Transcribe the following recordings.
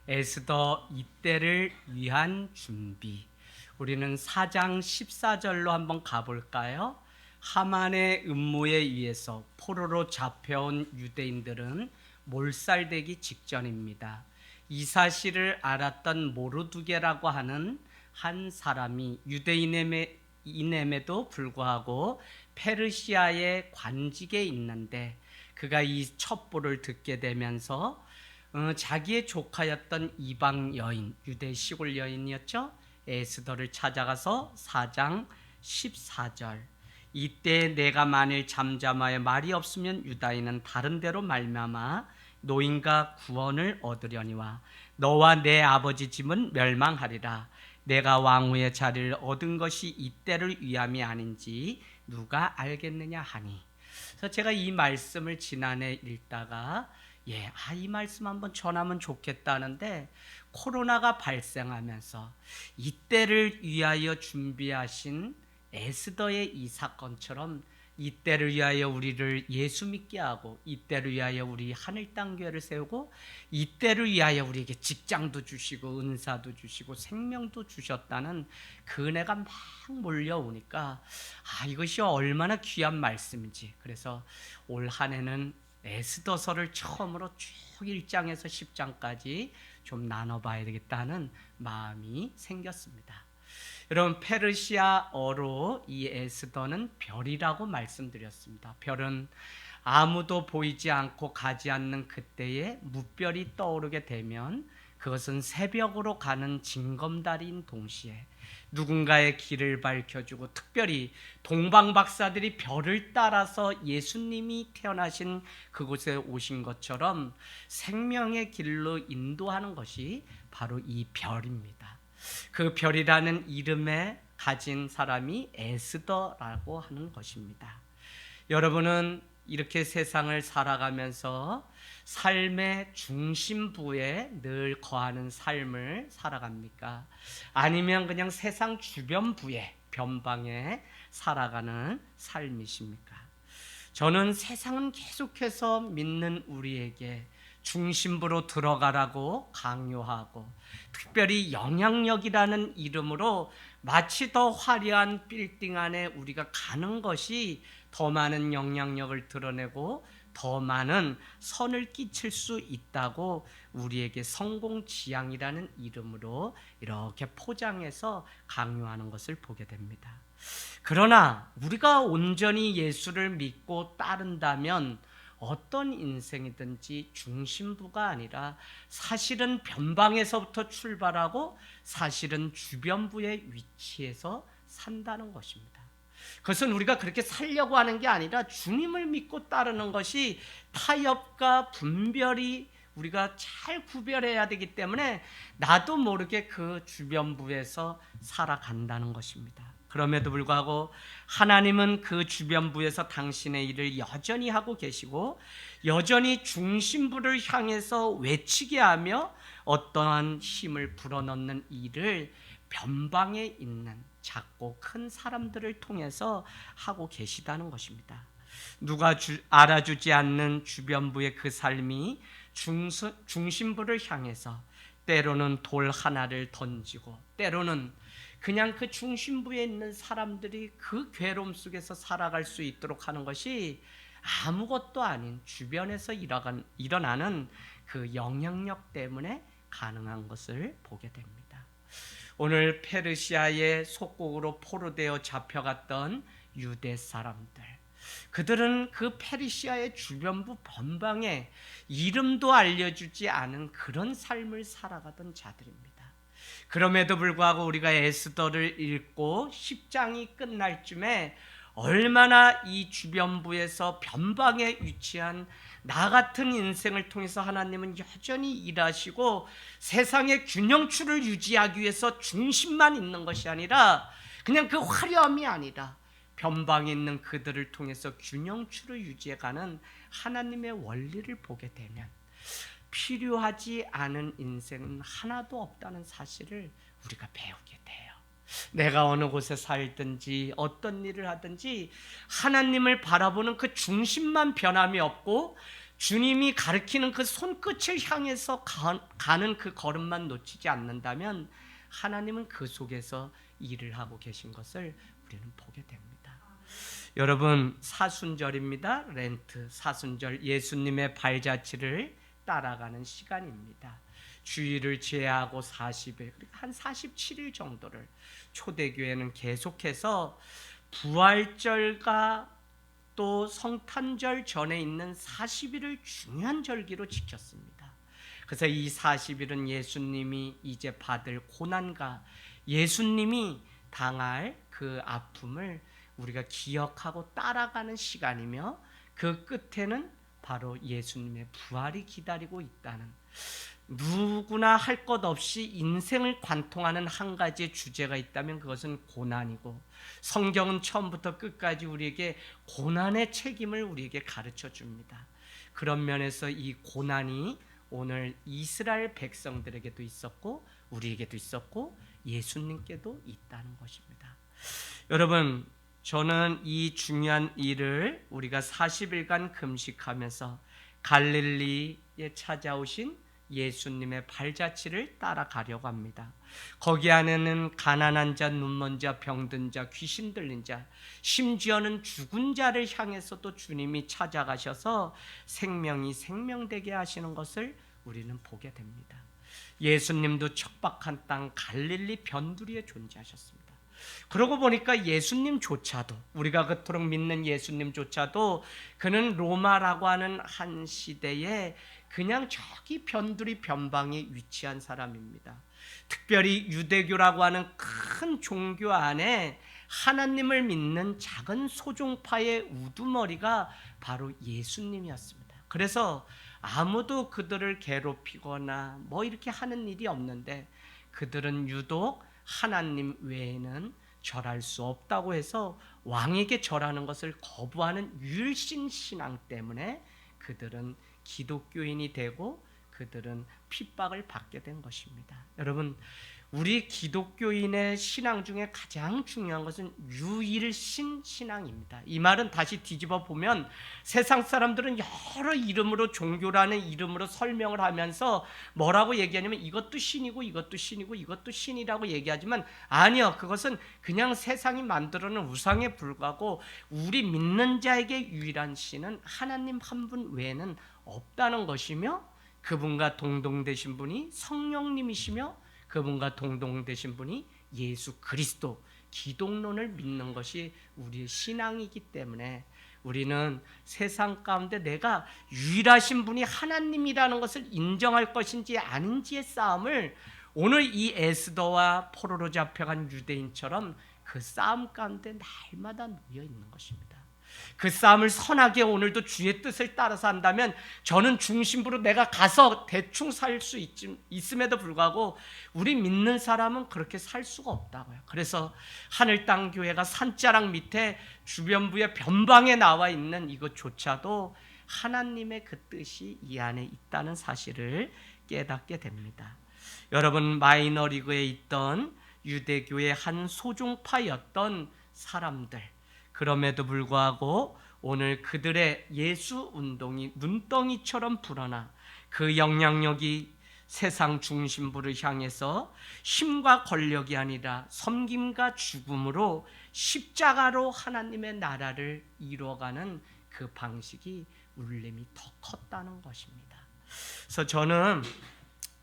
에스더 이때를 위한 준비. 우리는 4장 14절로 한번 가볼까요? 하만의 음모에 의해서 포로로 잡혀온 유대인들은 몰살되기 직전입니다. 이 사실을 알았던 모르두게라고 하는 한 사람이 유대인임에도 불구하고 페르시아의 관직에 있는데, 그가 이 첩보를 듣게 되면서 자기의 조카였던 이방 여인, 유대 시골 여인이었죠, 에스더를 찾아가서 4장 14절, 이때 내가 만일 잠잠하여 말이 없으면 유다인은 다른 데로 말미암아 노인과 구원을 얻으려니와 너와 내 아버지 집은 멸망하리라. 내가 왕후의 자리를 얻은 것이 이때를 위함이 아닌지 누가 알겠느냐 하니. 그래서 제가 이 말씀을 지난해 읽다가 이 말씀 한번 전하면 좋겠다 하는데, 코로나가 발생하면서 이때를 위하여 준비하신 에스더의 이 사건처럼 이때를 위하여 우리를 예수 믿게 하고, 이때를 위하여 우리 하늘 땅 교회를 세우고, 이때를 위하여 우리에게 직장도 주시고 은사도 주시고 생명도 주셨다는 그 은혜가 막 몰려오니까 이것이 얼마나 귀한 말씀인지, 그래서 올 한 해는 에스더서를 처음으로 쭉 1장에서 10장까지 좀 나눠봐야 되겠다는 마음이 생겼습니다. 여러분, 페르시아어로 이 에스더는 별이라고 말씀드렸습니다. 별은 아무도 보이지 않고 가지 않는 그때에 무별이 떠오르게 되면 그것은 새벽으로 가는 징검다리인 동시에 누군가의 길을 밝혀주고, 특별히 동방박사들이 별을 따라서 예수님이 태어나신 그곳에 오신 것처럼 생명의 길로 인도하는 것이 바로 이 별입니다. 그 별이라는 이름에 가진 사람이 에스더라고 하는 것입니다. 여러분은 이렇게 세상을 살아가면서 삶의 중심부에 늘 거하는 삶을 살아갑니까? 아니면 그냥 세상 주변부에, 변방에 살아가는 삶이십니까? 저는 세상은 계속해서 믿는 우리에게 중심부로 들어가라고 강요하고, 특별히 영향력이라는 이름으로 마치 더 화려한 빌딩 안에 우리가 가는 것이 더 많은 영향력을 드러내고 더 많은 선을 끼칠 수 있다고 우리에게 성공지향이라는 이름으로 이렇게 포장해서 강요하는 것을 보게 됩니다. 그러나 우리가 온전히 예수를 믿고 따른다면 어떤 인생이든지 중심부가 아니라 사실은 변방에서부터 출발하고 사실은 주변부의 위치에서 산다는 것입니다. 그것은 우리가 그렇게 살려고 하는 게 아니라 주님을 믿고 따르는 것이 타협과 분별이 우리가 잘 구별해야 되기 때문에 나도 모르게 그 주변부에서 살아간다는 것입니다. 그럼에도 불구하고 하나님은 그 주변부에서 당신의 일을 여전히 하고 계시고, 여전히 중심부를 향해서 외치게 하며 어떠한 힘을 불어넣는 일을 변방에 있는 작고 큰 사람들을 통해서 하고 계시다는 것입니다. 누가 알아주지 않는 주변부의 그 삶이 중심부를 향해서 때로는 돌 하나를 던지고, 때로는 그냥 그 중심부에 있는 사람들이 그 괴로움 속에서 살아갈 수 있도록 하는 것이 아무것도 아닌 주변에서 일어나는 그 영향력 때문에 가능한 것을 보게 됩니다. 오늘 페르시아의 속국으로 포로되어 잡혀갔던 유대 사람들, 그들은 그 페르시아의 주변부 변방에 이름도 알려주지 않은 그런 삶을 살아가던 자들입니다. 그럼에도 불구하고 우리가 에스더를 읽고 10장이 끝날 쯤에 얼마나 이 주변부에서 변방에 위치한 나 같은 인생을 통해서 하나님은 여전히 일하시고, 세상의 균형추를 유지하기 위해서 중심만 있는 것이 아니라 그냥 그 화려함이 아니라 변방에 있는 그들을 통해서 균형추를 유지해가는 하나님의 원리를 보게 되면 필요하지 않은 인생은 하나도 없다는 사실을 우리가 배우게 돼요. 내가 어느 곳에 살든지 어떤 일을 하든지 하나님을 바라보는 그 중심만 변함이 없고, 주님이 가리키는 그 손끝을 향해서 가는 그 걸음만 놓치지 않는다면 하나님은 그 속에서 일을 하고 계신 것을 우리는 보게 됩니다. 여러분, 사순절입니다. 렌트, 사순절, 예수님의 발자취를 따라가는 시간입니다. 주일을 제외하고 40일, 한 47일 정도를 초대교회는 계속해서 부활절과 또 성탄절 전에 있는 40일을 중요한 절기로 지켰습니다. 그래서 이 40일은 예수님이 이제 받을 고난과 예수님이 당할 그 아픔을 우리가 기억하고 따라가는 시간이며, 그 끝에는 바로 예수님의 부활이 기다리고 있다는, 누구나 할 것 없이 인생을 관통하는 한 가지의 주제가 있다면 그것은 고난이고, 성경은 처음부터 끝까지 우리에게 고난의 책임을 우리에게 가르쳐 줍니다. 그런 면에서 이 고난이 오늘 이스라엘 백성들에게도 있었고 우리에게도 있었고 예수님께도 있다는 것입니다. 여러분, 저는 이 중요한 일을 우리가 40일간 금식하면서 갈릴리에 찾아오신 예수님의 발자취를 따라가려고 합니다. 거기 안에는 가난한 자, 눈먼 자, 병든 자, 귀신 들린 자, 심지어는 죽은 자를 향해서도 주님이 찾아가셔서 생명이 생명되게 하시는 것을 우리는 보게 됩니다. 예수님도 척박한 땅 갈릴리 변두리에 존재하셨습니다. 그러고 보니까 예수님조차도, 우리가 그토록 믿는 예수님조차도 그는 로마라고 하는 한 시대에 그냥 저기 변두리 변방에 위치한 사람입니다. 특별히 유대교라고 하는 큰 종교 안에 하나님을 믿는 작은 소종파의 우두머리가 바로 예수님이었습니다. 그래서 아무도 그들을 괴롭히거나 뭐 이렇게 하는 일이 없는데, 그들은 유독 하나님 외에는 절할 수 없다고 해서 왕에게 절하는 것을 거부하는 율신 신앙 때문에 그들은 기독교인이 되고 그들은 핍박을 받게 된 것입니다. 여러분, 우리 기독교인의 신앙 중에 가장 중요한 것은 유일신 신앙입니다. 이 말은 다시 뒤집어 보면 세상 사람들은 여러 이름으로, 종교라는 이름으로 설명을 하면서 뭐라고 얘기하냐면 이것도 신이고 이것도 신이고 이것도 신이라고 얘기하지만, 아니요, 그것은 그냥 세상이 만들어놓은 우상에 불과하고 우리 믿는 자에게 유일한 신은 하나님 한 분 외에는 없다는 것이며, 그분과 동동되신 분이 성령님이시며 그분과 동동되신 분이 예수 그리스도, 기독론을 믿는 것이 우리의 신앙이기 때문에 우리는 세상 가운데 내가 유일하신 분이 하나님이라는 것을 인정할 것인지 아닌지의 싸움을, 오늘 이 에스더와 포로로 잡혀간 유대인처럼 그 싸움 가운데 날마다 놓여 있는 것입니다. 그 싸움을 선하게 오늘도 주의 뜻을 따라서 한다면 저는 중심부로 내가 가서 대충 살 수 있음에도 불구하고 우리 믿는 사람은 그렇게 살 수가 없다고요. 그래서 하늘 땅 교회가 산자락 밑에 주변부의 변방에 나와 있는 이것조차도 하나님의 그 뜻이 이 안에 있다는 사실을 깨닫게 됩니다. 여러분, 마이너리그에 있던 유대교의 한 소종파였던 사람들, 그럼에도 불구하고 오늘 그들의 예수 운동이 눈덩이처럼 불어나 그 영향력이 세상 중심부를 향해서 힘과 권력이 아니라 섬김과 죽음으로 십자가로 하나님의 나라를 이루어가는 그 방식이 울림이 더 컸다는 것입니다. 그래서 저는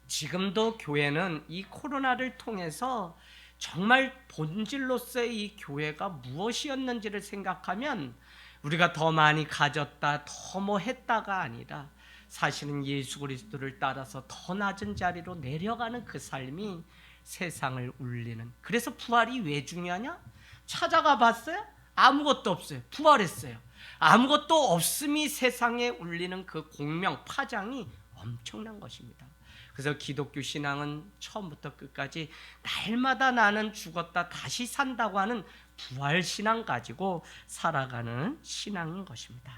지금도 교회는 이 코로나를 통해서 정말 본질로서의 이 교회가 무엇이었는지를 생각하면 우리가 더 많이 가졌다, 더 뭐 했다가 아니라 사실은 예수 그리스도를 따라서 더 낮은 자리로 내려가는 그 삶이 세상을 울리는. 그래서 부활이 왜 중요하냐? 찾아가 봤어요? 아무것도 없어요. 부활했어요. 아무것도 없음이 세상에 울리는 그 공명, 파장이 엄청난 것입니다. 그래서 기독교 신앙은 처음부터 끝까지 날마다 나는 죽었다 다시 산다고 하는 부활신앙 가지고 살아가는 신앙인 것입니다.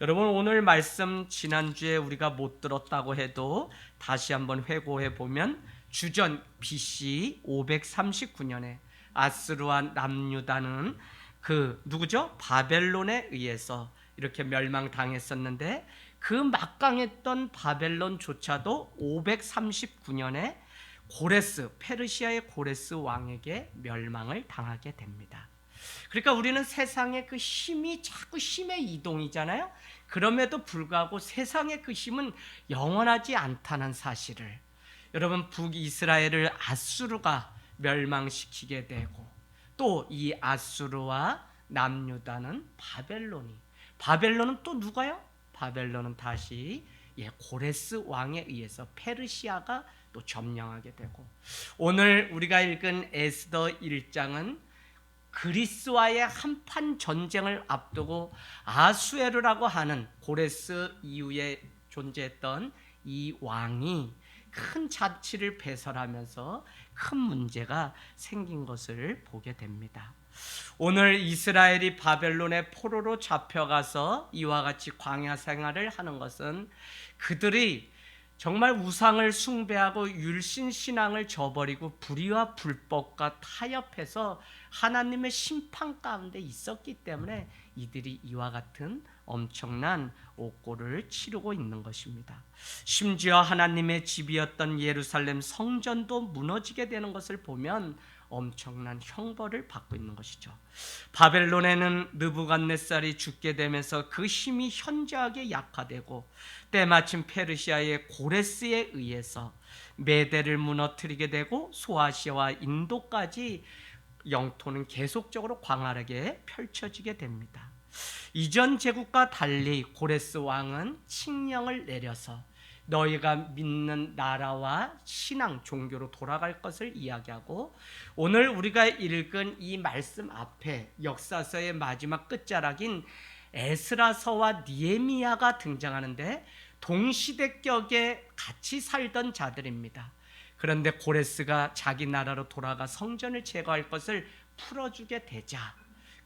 여러분, 오늘 말씀 지난주에 우리가 못 들었다고 해도 다시 한번 회고해 보면 주전 BC 539년에 아스루와 남유다는 그 누구죠? 바벨론에 의해서 이렇게 멸망당했었는데 그 막강했던 바벨론조차도 539년에 페르시아의 고레스 왕에게 멸망을 당하게 됩니다. 그러니까 우리는 세상의 그 힘이 자꾸 힘의 이동이잖아요. 그럼에도 불구하고 세상의 그 힘은 영원하지 않다는 사실을, 여러분, 북이스라엘을 아수르가 멸망시키게 되고, 또 이 아수르와 남유다는 바벨론은 또 누가요? 바벨론은 다시 고레스 왕에 의해서 페르시아가 또 점령하게 되고, 오늘 우리가 읽은 에스더 1장은 그리스와의 한판 전쟁을 앞두고 아수에르라고 하는 고레스 이후에 존재했던 이 왕이 큰 자치를 배설하면서 큰 문제가 생긴 것을 보게 됩니다. 오늘 이스라엘이 바벨론의 포로로 잡혀가서 이와 같이 광야 생활을 하는 것은 그들이 정말 우상을 숭배하고 율신 신앙을 저버리고 불의와 불법과 타협해서 하나님의 심판 가운데 있었기 때문에 이들이 이와 같은 엄청난 옥고를 치르고 있는 것입니다. 심지어 하나님의 집이었던 예루살렘 성전도 무너지게 되는 것을 보면 엄청난 형벌을 받고 있는 것이죠. 바벨론에는 느부갓네살이 죽게 되면서 그 힘이 현저하게 약화되고, 때마침 페르시아의 고레스에 의해서 메대를 무너뜨리게 되고, 소아시아와 인도까지 영토는 계속적으로 광활하게 펼쳐지게 됩니다. 이전 제국과 달리 고레스 왕은 칙령을 내려서 너희가 믿는 나라와 신앙, 종교로 돌아갈 것을 이야기하고, 오늘 우리가 읽은 이 말씀 앞에 역사서의 마지막 끝자락인 에스라서와 니에미야가 등장하는데 동시대격에 같이 살던 자들입니다. 그런데 고레스가 자기 나라로 돌아가 성전을 제거할 것을 풀어주게 되자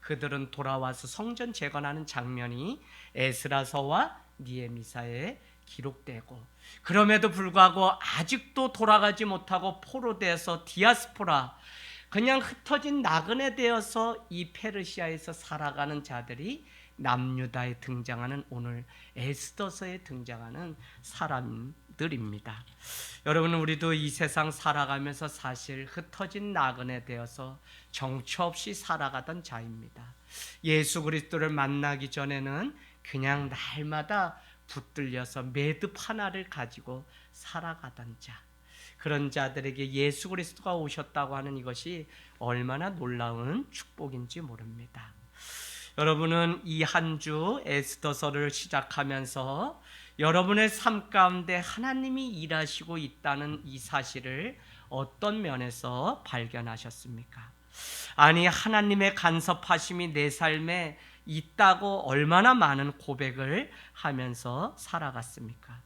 그들은 돌아와서 성전 재건하는 장면이 에스라서와 니에미사에 기록되고, 그럼에도 불구하고 아직도 돌아가지 못하고 포로돼서 디아스포라, 그냥 흩어진 나그네 되어서 이 페르시아에서 살아가는 자들이 남유다에 등장하는 오늘 에스더서에 등장하는 사람들입니다. 여러분, 우리도 이 세상 살아가면서 사실 흩어진 나그네 되어서 정처 없이 살아가던 자입니다. 예수 그리스도를 만나기 전에는 그냥 날마다 붙들려서 매듭 하나를 가지고 살아가던 자, 그런 자들에게 예수 그리스도가 오셨다고 하는 이것이 얼마나 놀라운 축복인지 모릅니다. 여러분은 이 한 주 에스더서를 시작하면서 여러분의 삶 가운데 하나님이 일하시고 있다는 이 사실을 어떤 면에서 발견하셨습니까? 아니, 하나님의 간섭하심이 내 삶에 있다고 얼마나 많은 고백을 하면서 살아갔습니까?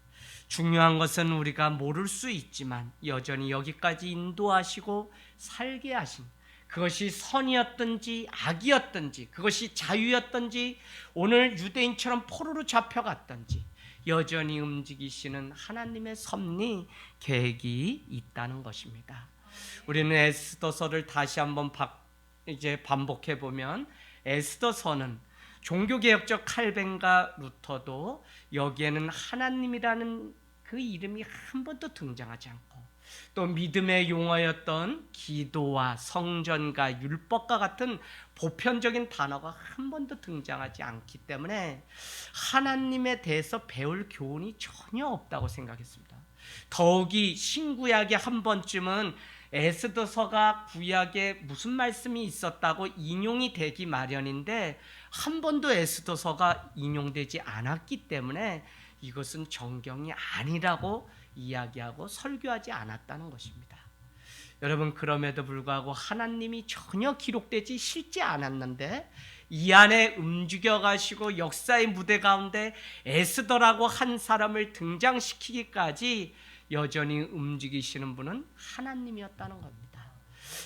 중요한 것은 우리가 모를 수 있지만 여전히 여기까지 인도하시고 살게 하신, 그것이 선이었든지 악이었든지, 그것이 자유였든지, 오늘 유대인처럼 포로로 잡혀갔든지 여전히 움직이시는 하나님의 섭리 계획이 있다는 것입니다. 우리는 에스더서를 다시 한번 이제 반복해 보면, 에스더서는 종교개혁적 칼뱅과 루터도 여기에는 하나님이라는 그 이름이 한 번도 등장하지 않고, 또 믿음의 용어였던 기도와 성전과 율법과 같은 보편적인 단어가 한 번도 등장하지 않기 때문에 하나님에 대해서 배울 교훈이 전혀 없다고 생각했습니다. 더욱이 신구약에 한 번쯤은 에스더서가 구약에 무슨 말씀이 있었다고 인용이 되기 마련인데 한 번도 에스더서가 인용되지 않았기 때문에 이것은 정경이 아니라고 이야기하고 설교하지 않았다는 것입니다. 여러분, 그럼에도 불구하고 하나님이 전혀 기록되지 실지 않았는데 이 안에 움직여 가시고 역사의 무대 가운데 에스더라고 한 사람을 등장시키기까지 여전히 움직이시는 분은 하나님이었다는 겁니다.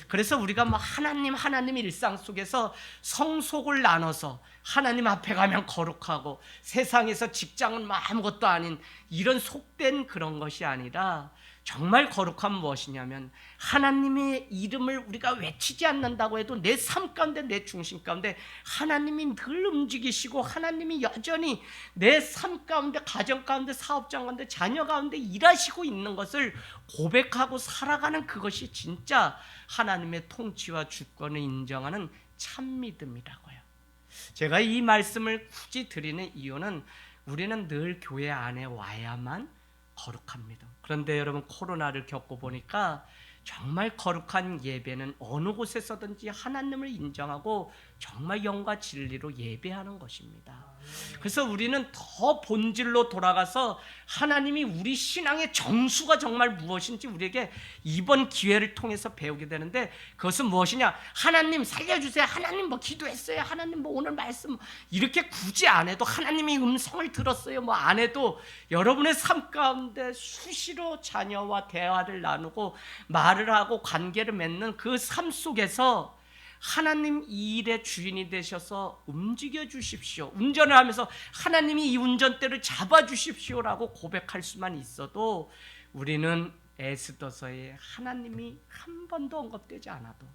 그래서 우리가 하나님 일상 속에서 성속을 나눠서 하나님 앞에 가면 거룩하고 세상에서 직장은 아무것도 아닌 이런 속된 그런 것이 아니라 정말 거룩함은 무엇이냐면 하나님의 이름을 우리가 외치지 않는다고 해도 내 삶 가운데, 내 중심 가운데 하나님이 늘 움직이시고 하나님이 여전히 내 삶 가운데, 가정 가운데, 사업장 가운데, 자녀 가운데 일하시고 있는 것을 고백하고 살아가는 그것이 진짜 하나님의 통치와 주권을 인정하는 참 믿음이라고요. 제가 이 말씀을 굳이 드리는 이유는 우리는 늘 교회 안에 와야만 거룩합니다. 그런데 여러분, 코로나를 겪어보니까 정말 거룩한 예배는 어느 곳에서든지 하나님을 인정하고 정말 영과 진리로 예배하는 것입니다. 그래서 우리는 더 본질로 돌아가서 하나님이 우리 신앙의 정수가 정말 무엇인지 우리에게 이번 기회를 통해서 배우게 되는데, 그것은 무엇이냐? 하나님 살려주세요, 하나님 뭐 기도했어요, 하나님 뭐 오늘 말씀 이렇게 굳이 안 해도, 하나님이 음성을 들었어요 뭐 안 해도, 여러분의 삶 가운데 수시로 자녀와 대화를 나누고 말을 하고 관계를 맺는 그 삶 속에서 하나님 이 일의 주인이 되셔서 움직여 주십시오, 운전을 하면서 하나님이 이 운전대를 잡아 주십시오라고 고백할 수만 있어도 우리는 에스더서에 하나님이 한 번도 언급되지 않아도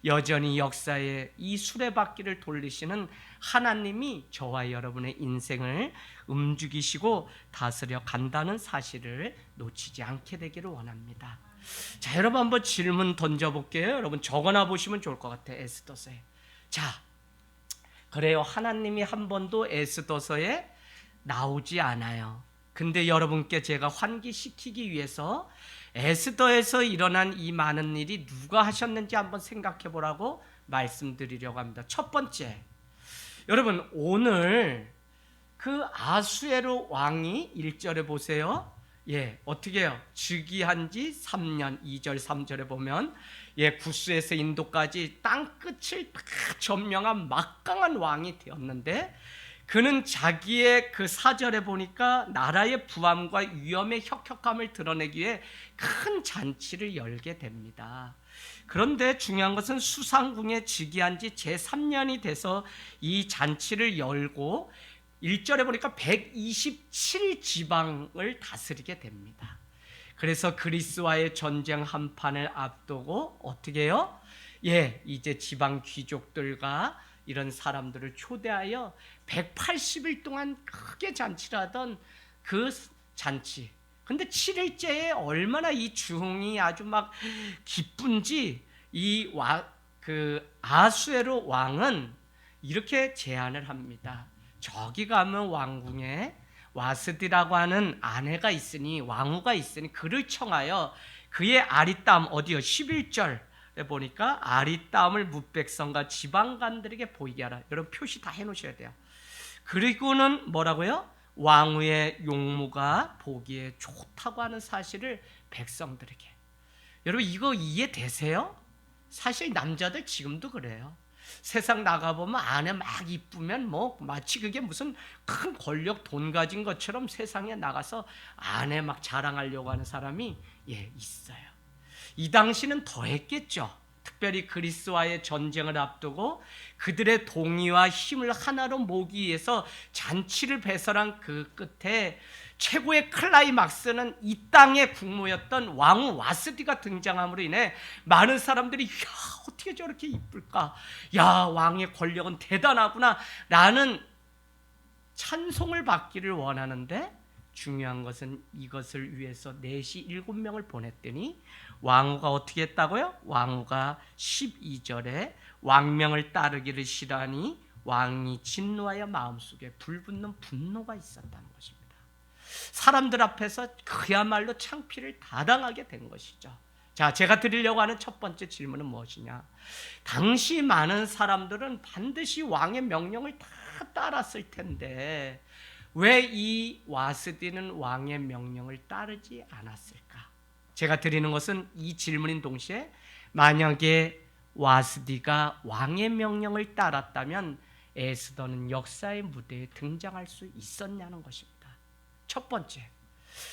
여전히 역사의 이 수레바퀴를 돌리시는 하나님이 저와 여러분의 인생을 움직이시고 다스려 간다는 사실을 놓치지 않게 되기를 원합니다. 자, 여러분 한번 질문 던져볼게요. 여러분 적어놔 보시면 좋을 것 같아요. 에스더서에. 자, 그래요, 하나님이 한 번도 에스더서에 나오지 않아요. 근데 여러분께 제가 환기시키기 위해서 에스더에서 일어난 이 많은 일이 누가 하셨는지 한번 생각해 보라고 말씀드리려고 합니다. 첫 번째, 여러분 오늘 그 아수에로 왕이 1절에 보세요. 어떻게 해요? 즉위한 지 3년, 2절 3절에 보면 구스에서 인도까지 땅끝을 다 점령한 막강한 왕이 되었는데, 그는 자기의 그 4절에 보니까 나라의 부함과 위험의 혁혁함을 드러내기 위해 큰 잔치를 열게 됩니다. 그런데 중요한 것은 수상궁에 즉위한 지 제3년이 돼서 이 잔치를 열고 1절에 보니까 127지방을 다스리게 됩니다. 그래서 그리스와의 전쟁 한판을 앞두고 어떻게 해요? 이제 지방 귀족들과 이런 사람들을 초대하여 180일 동안 크게 잔치를 하던 그 잔치. 근데 7일째에 얼마나 이 주흥이 아주 막 기쁜지 그 아수에로 왕은 이렇게 제안을 합니다. 저기 가면 왕궁에 와스디라고 하는 아내가 있으니, 왕후가 있으니 그를 청하여 그의 아리따움, 어디요? 11절에 보니까 아리따움을 뭇백성과 지방관들에게 보이게 하라. 여러분 표시 다 해놓으셔야 돼요. 그리고는 뭐라고요? 왕후의 용모가 보기에 좋다고 하는 사실을 백성들에게. 여러분 이거 이해되세요? 사실 남자들 지금도 그래요. 세상 나가보면 아내 막 이쁘면 뭐 마치 그게 무슨 큰 권력, 돈 가진 것처럼 세상에 나가서 아내 막 자랑하려고 하는 사람이 있어요. 이 당시는 더 했겠죠. 특별히 그리스와의 전쟁을 앞두고 그들의 동의와 힘을 하나로 모으기 위해서 잔치를 배설한 그 끝에 최고의 클라이막스는 이 땅의 국모였던 왕후 와스디가 등장함으로 인해 많은 사람들이 어떻게 저렇게 이쁠까, 왕의 권력은 대단하구나 라는 찬송을 받기를 원하는데, 중요한 것은 이것을 위해서 4시 7명을 보냈더니 왕후가 어떻게 했다고요? 왕후가 12절에 왕명을 따르기를 싫어하니 왕이 진노하여 마음속에 불붙는 분노가 있었다는 것입니다. 사람들 앞에서 그야말로 창피를 다당하게 된 것이죠. 자, 제가 드리려고 하는 첫 번째 질문은 무엇이냐? 당시 많은 사람들은 반드시 왕의 명령을 다 따랐을 텐데 왜 이 와스디는 왕의 명령을 따르지 않았을까? 제가 드리는 것은 이 질문인 동시에 만약에 와스디가 왕의 명령을 따랐다면 에스더는 역사의 무대에 등장할 수 있었냐는 것입니다. 첫 번째,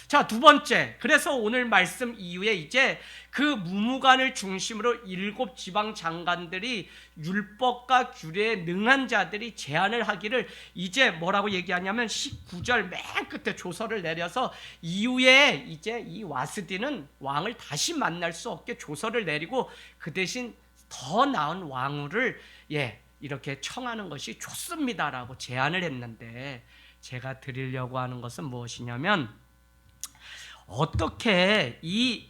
자, 두 번째. 그래서 오늘 말씀 이후에 이제 그 무무관을 중심으로 7 지방 장관들이 율법과 규례에 능한 자들이 제안을 하기를 이제 뭐라고 얘기하냐면 19절 맨 끝에 조서를 내려서 이후에 이제 이 와스디는 왕을 다시 만날 수 없게 조서를 내리고 그 대신 더 나은 왕후를 이렇게 청하는 것이 좋습니다라고 제안을 했는데, 제가 드리려고 하는 것은 무엇이냐면, 어떻게 이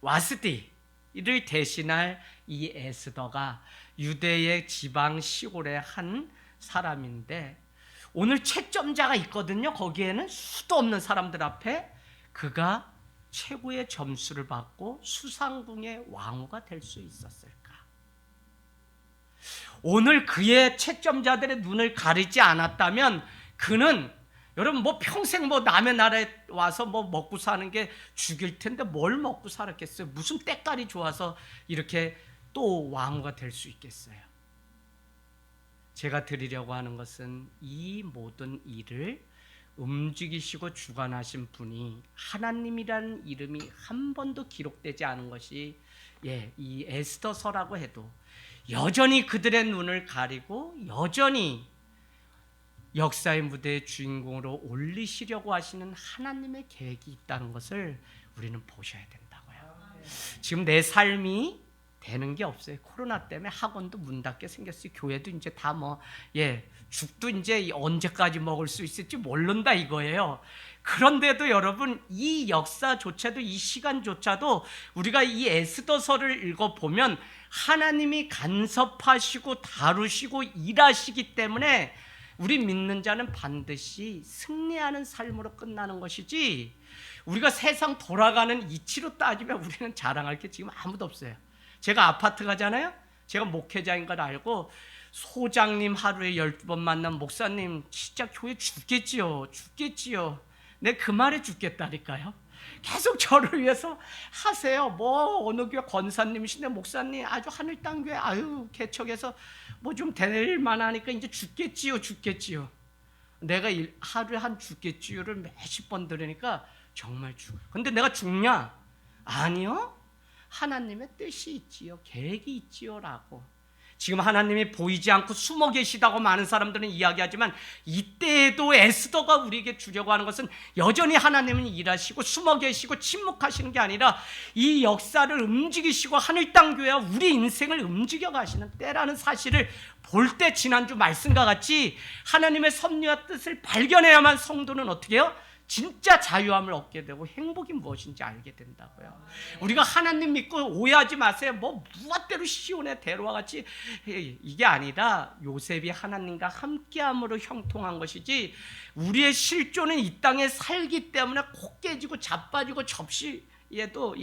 와스디를 대신할 이 에스더가 유대의 지방 시골의 한 사람인데, 오늘 채점자가 있거든요. 거기에는 수도 없는 사람들 앞에 그가 최고의 점수를 받고 수상궁의 왕후가 될 수 있었을까? 오늘 그의 채점자들의 눈을 가리지 않았다면 그는, 여러분, 평생 남의 나라에 와서 먹고 사는 게 죽일 텐데 뭘 먹고 살았겠어요? 무슨 때깔이 좋아서 이렇게 또 왕후가 될 수 있겠어요? 제가 드리려고 하는 것은 이 모든 일을 움직이시고 주관하신 분이 하나님이라는 이름이 한 번도 기록되지 않은 것이 이 에스더서라고 해도 여전히 그들의 눈을 가리고 여전히 역사의 무대의 주인공으로 올리시려고 하시는 하나님의 계획이 있다는 것을 우리는 보셔야 된다고요. 지금 내 삶이 되는 게 없어요. 코로나 때문에 학원도 문 닫게 생겼어요. 교회도 이제 다 죽도 이제 언제까지 먹을 수 있을지 모른다 이거예요. 그런데도 여러분, 이 역사조차도, 이 시간조차도 우리가 이 에스더서를 읽어보면 하나님이 간섭하시고 다루시고 일하시기 때문에 우리 믿는 자는 반드시 승리하는 삶으로 끝나는 것이지, 우리가 세상 돌아가는 이치로 따지면 우리는 자랑할 게 지금 아무도 없어요. 제가 아파트 가잖아요. 제가 목회자인 걸 알고 소장님 하루에 12번 만난 목사님 진짜 교회 죽겠지요. 내 그 말에 죽겠다니까요. 계속 저를 위해서 하세요. 어느 교회 권사님이신데 목사님 아주 하늘 땅 교회 개척해서 좀 될 만하니까 이제 죽겠지요. 내가 하루에 한 죽겠지요를 몇십 번 들으니까 정말 죽어요. 근데 내가 죽냐? 아니요. 하나님의 뜻이 있지요. 계획이 있지요라고. 지금 하나님이 보이지 않고 숨어 계시다고 많은 사람들은 이야기하지만, 이때에도 에스더가 우리에게 주려고 하는 것은 여전히 하나님은 일하시고 숨어 계시고 침묵하시는 게 아니라 이 역사를 움직이시고 하늘 땅 교회와 우리 인생을 움직여 가시는 때라는 사실을 볼 때, 지난주 말씀과 같이 하나님의 섭리와 뜻을 발견해야만 성도는 어떻게 해요? 진짜 자유함을 얻게 되고 행복이 무엇인지 알게 된다고요. 우리가 하나님 믿고 오해하지 마세요. 무엇대로 시온의 대로와 같이 이게 아니라 요셉이 하나님과 함께함으로 형통한 것이지, 우리의 실존은 이 땅에 살기 때문에 코 깨지고 자빠지고 접시에도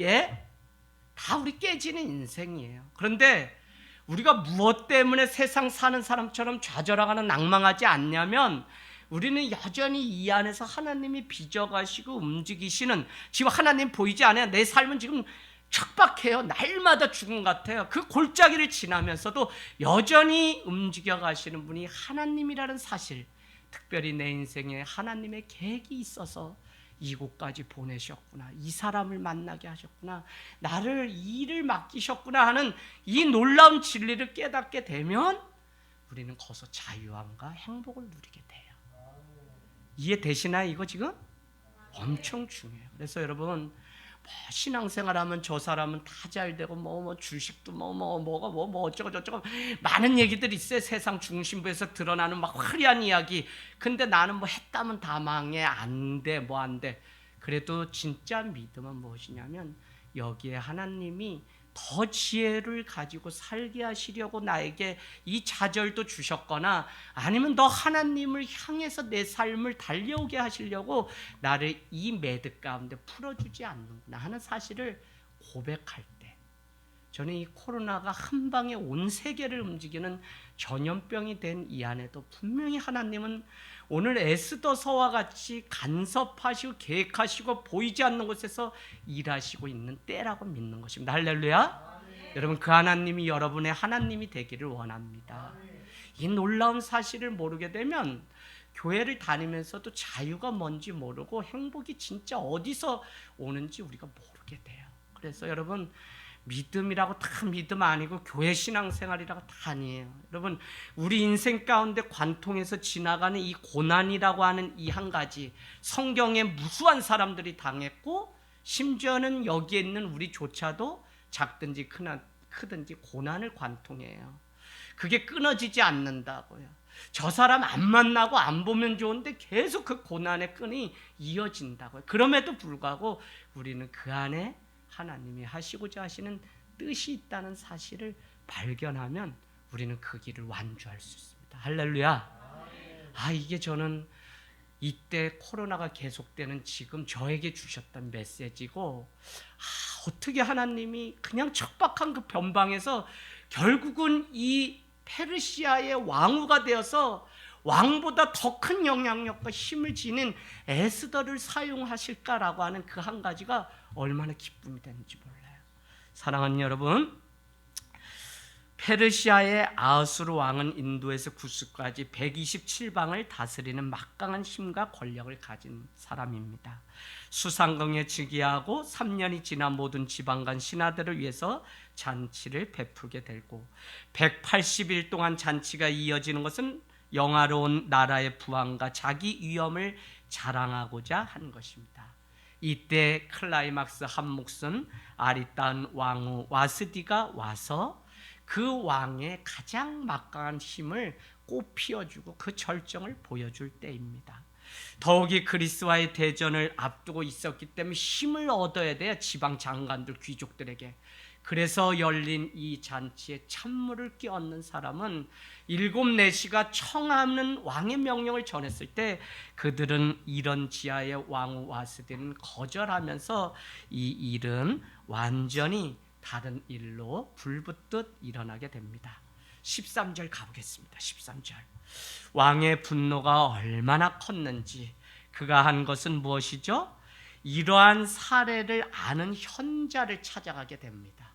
다 우리 깨지는 인생이에요. 그런데 우리가 무엇 때문에 세상 사는 사람처럼 좌절하거나 낭망하지 않냐면, 우리는 여전히 이 안에서 하나님이 빚어가시고 움직이시는, 지금 하나님 보이지 않아요? 내 삶은 지금 척박해요. 날마다 죽음 같아요. 그 골짜기를 지나면서도 여전히 움직여 가시는 분이 하나님이라는 사실, 특별히 내 인생에 하나님의 계획이 있어서 이곳까지 보내셨구나, 이 사람을 만나게 하셨구나, 나를 이 일을 맡기셨구나 하는 이 놀라운 진리를 깨닫게 되면 우리는 거기서 자유함과 행복을 누리게 돼요. 이해되시나요? 이거 지금 엄청 중요해요. 그래서 여러분, 신앙생활하면 저 사람은 다 잘되고 주식도 뭐가 어쩌고 저쩌고 많은 얘기들이 있어요. 세상 중심부에서 드러나는 화려한 이야기. 근데 나는 했다면 다 망해, 안 돼, 안 돼. 그래도 진짜 믿음은 무엇이냐면, 여기에 하나님이 더 지혜를 가지고 살게 하시려고 나에게 이 좌절도 주셨거나, 아니면 너 하나님을 향해서 내 삶을 달려오게 하시려고 나를 이 매듭 가운데 풀어주지 않는구나 하는 사실을 고백할 때, 저는 이 코로나가 한 방에 온 세계를 움직이는 전염병이 된 이 안에도 분명히 하나님은 오늘 에스더서와 같이 간섭하시고 계획하시고 보이지 않는 곳에서 일하시고 있는 때라고 믿는 것입니다. 할렐루야. 여러분, 그 하나님이 여러분의 하나님이 되기를 원합니다. 이 놀라운 사실을 모르게 되면 교회를 다니면서도 자유가 뭔지 모르고 행복이 진짜 어디서 오는지 우리가 모르게 돼요. 그래서 여러분, 믿음이라고 다 믿음 아니고 교회 신앙생활이라고 다 아니에요. 여러분, 우리 인생 가운데 관통해서 지나가는 이 고난이라고 하는 이 한 가지, 성경에 무수한 사람들이 당했고 심지어는 여기에 있는 우리조차도 작든지 크든지 고난을 관통해요. 그게 끊어지지 않는다고요. 저 사람 안 만나고 안 보면 좋은데 계속 그 고난의 끈이 이어진다고요. 그럼에도 불구하고 우리는 그 안에 하나님이 하시고자 하시는 뜻이 있다는 사실을 발견하면 우리는 그 길을 완주할 수 있습니다. 할렐루야. 이게 저는 이때 코로나가 계속되는 지금 저에게 주셨던 메시지고, 어떻게 하나님이 그냥 척박한 그 변방에서 결국은 이 페르시아의 왕후가 되어서 왕보다 더 큰 영향력과 힘을 지닌 에스더를 사용하실까라고 하는 그 한 가지가 얼마나 기쁨이 되는지 몰라요. 사랑하는 여러분, 페르시아의 아하수르 왕은 인도에서 구스까지 127방을 다스리는 막강한 힘과 권력을 가진 사람입니다. 수상궁에 즉위하고 3년이 지난 모든 지방 간 신하들을 위해서 잔치를 베풀게 되고, 180일 동안 잔치가 이어지는 것은 영화로운 나라의 부왕과 자기 위엄을 자랑하고자 한 것입니다. 이때 클라이막스 한 몫은 아리따운 왕후 와스디가 와서 그 왕의 가장 막강한 힘을 꽃피워주고 그 절정을 보여줄 때입니다. 더욱이 그리스와의 대전을 앞두고 있었기 때문에 힘을 얻어야 돼요, 지방 장관들, 귀족들에게. 그래서 열린 이 잔치에 찬물을 끼얹는 사람은 7내시가 청하는 왕의 명령을 전했을 때 그들은 이런 지하의 왕후 와스디는 거절하면서 이 일은 완전히 다른 일로 불붙듯 일어나게 됩니다. 13절 가보겠습니다. 13절. 왕의 분노가 얼마나 컸는지, 그가 한 것은 무엇이죠? 이러한 사례를 아는 현자를 찾아가게 됩니다.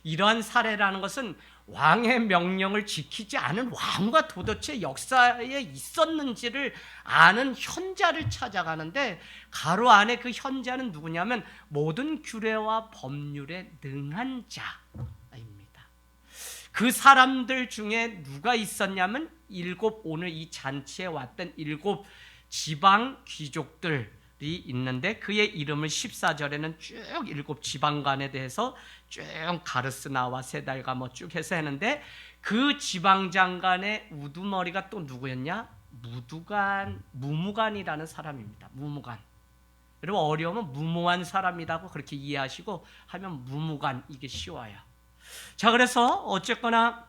이러한 사례라는 것은 왕의 명령을 지키지 않은 왕과 도대체 역사에 있었는지를 아는 현자를 찾아가는데, 가로 안에 그 현자는 누구냐면 모든 규례와 법률에 능한 자입니다. 그 사람들 중에 누가 있었냐면 오늘 이 잔치에 왔던 7 지방 귀족들이 있는데, 그의 이름을 14절에는 쭉 7 지방관에 대해서 쭉 가르스나와 세달가 뭐 쭉 해서 했는데, 그 지방장관의 우두머리가 또 누구였냐? 무무간이라는 사람입니다. 무무간. 여러분, 어려우면 무모한 사람이라고 그렇게 이해하시고 하면 무무간, 이게 쉬워요. 자, 그래서 어쨌거나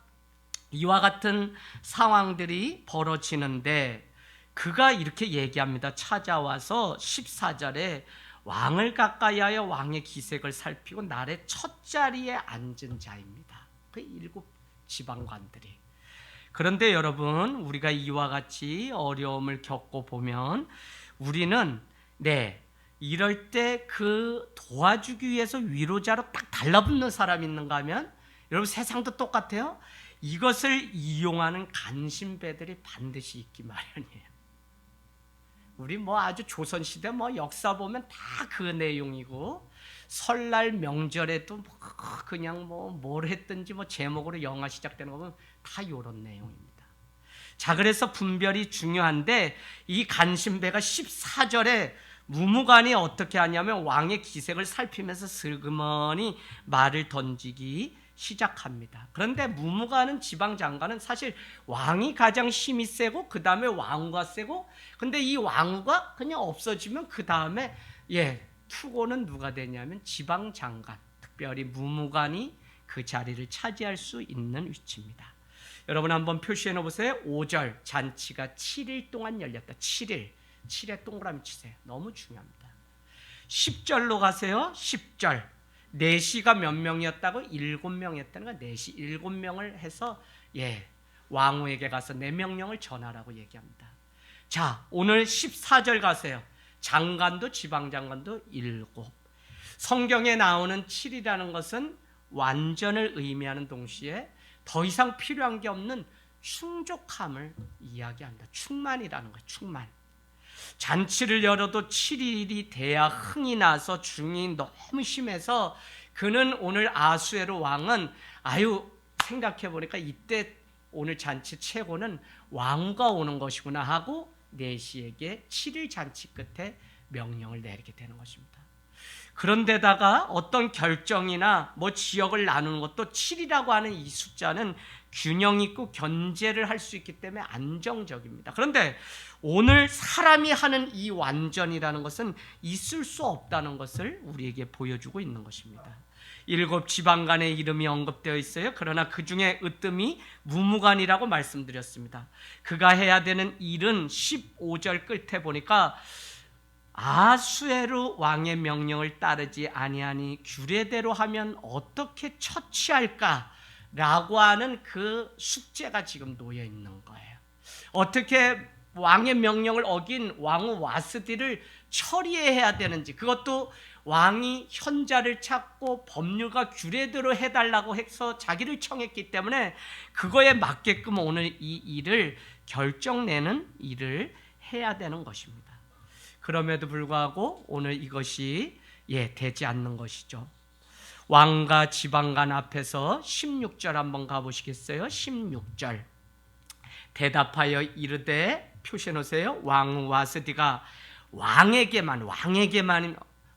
이와 같은 상황들이 벌어지는데 그가 이렇게 얘기합니다. 찾아와서 14절에 왕을 가까이 하여 왕의 기색을 살피고 날의 첫 자리에 앉은 자입니다. 그 7 지방관들이. 그런데 여러분, 우리가 이와 같이 어려움을 겪고 보면 우리는 이럴 때 그 도와주기 위해서 위로자로 딱 달라붙는 사람이 있는가 하면, 여러분 세상도 똑같아요. 이것을 이용하는 간신배들이 반드시 있기 마련이에요. 우리 아주 조선시대 역사 보면 다 그 내용이고, 설날 명절에도 그냥 뭘 했든지 제목으로 영화 시작되는 거 보면 다 이런 내용입니다. 자, 그래서 분별이 중요한데 이 간신배가 14절에 무무간이 어떻게 하냐면 왕의 기색을 살피면서 슬그머니 말을 던지기 시작합니다. 그런데 무무간은 지방장관은 사실 왕이 가장 힘이 세고 그 다음에 왕후가 세고, 근데 이 왕후가 그냥 없어지면 그 다음에 투고는 누가 되냐면 지방장관, 특별히 무무간이 그 자리를 차지할 수 있는 위치입니다. 여러분 한번 표시해 놓으세요. 5절, 잔치가 7일 동안 열렸다. 7일에 동그라미 치세요. 너무 중요합니다. 10절로 가세요. 10절. 내시가 몇 명이었다고? 7명이었다는 거야. 내시 7명을 해서 왕후에게 가서 내 명령을 전하라고 얘기합니다. 자, 오늘 14절 가세요. 장관도 지방장관도 7. 성경에 나오는 7이라는 것은 완전을 의미하는 동시에 더 이상 필요한 게 없는 충족함을 이야기합니다. 충만이라는 거예요. 충만. 잔치를 열어도 7일이 돼야 흥이 나서 중이 너무 심해서 그는 오늘 아수에로 왕은 생각해 보니까 이때 오늘 잔치 최고는 왕후가 오는 것이구나 하고 내시에게 7일 잔치 끝에 명령을 내리게 되는 것입니다. 그런데다가 어떤 결정이나 지역을 나누는 것도 7이라고 하는 이 숫자는 균형 있고 견제를 할 수 있기 때문에 안정적입니다. 그런데 오늘 사람이 하는 이 완전이라는 것은 있을 수 없다는 것을 우리에게 보여주고 있는 것입니다. 7 지방간의 이름이 언급되어 있어요. 그러나 그 중에 으뜸이 무무간이라고 말씀드렸습니다. 그가 해야 되는 일은 15절 끝에 보니까 아수에로 왕의 명령을 따르지 아니하니 규례대로 하면 어떻게 처치할까라고 하는 그 숙제가 지금 놓여 있는 거예요. 어떻게 왕의 명령을 어긴 왕후 와스디를 처리해야 되는지, 그것도 왕이 현자를 찾고 법률과 규례대로 해달라고 해서 자기를 청했기 때문에 그거에 맞게끔 오늘 이 일을 결정내는 일을 해야 되는 것입니다. 그럼에도 불구하고 오늘 이것이 되지 않는 것이죠. 왕과 지방간 앞에서 16절 한번 가보시겠어요? 16절 대답하여 이르되, 표시해 놓으세요. 왕후 와스디가 왕에게만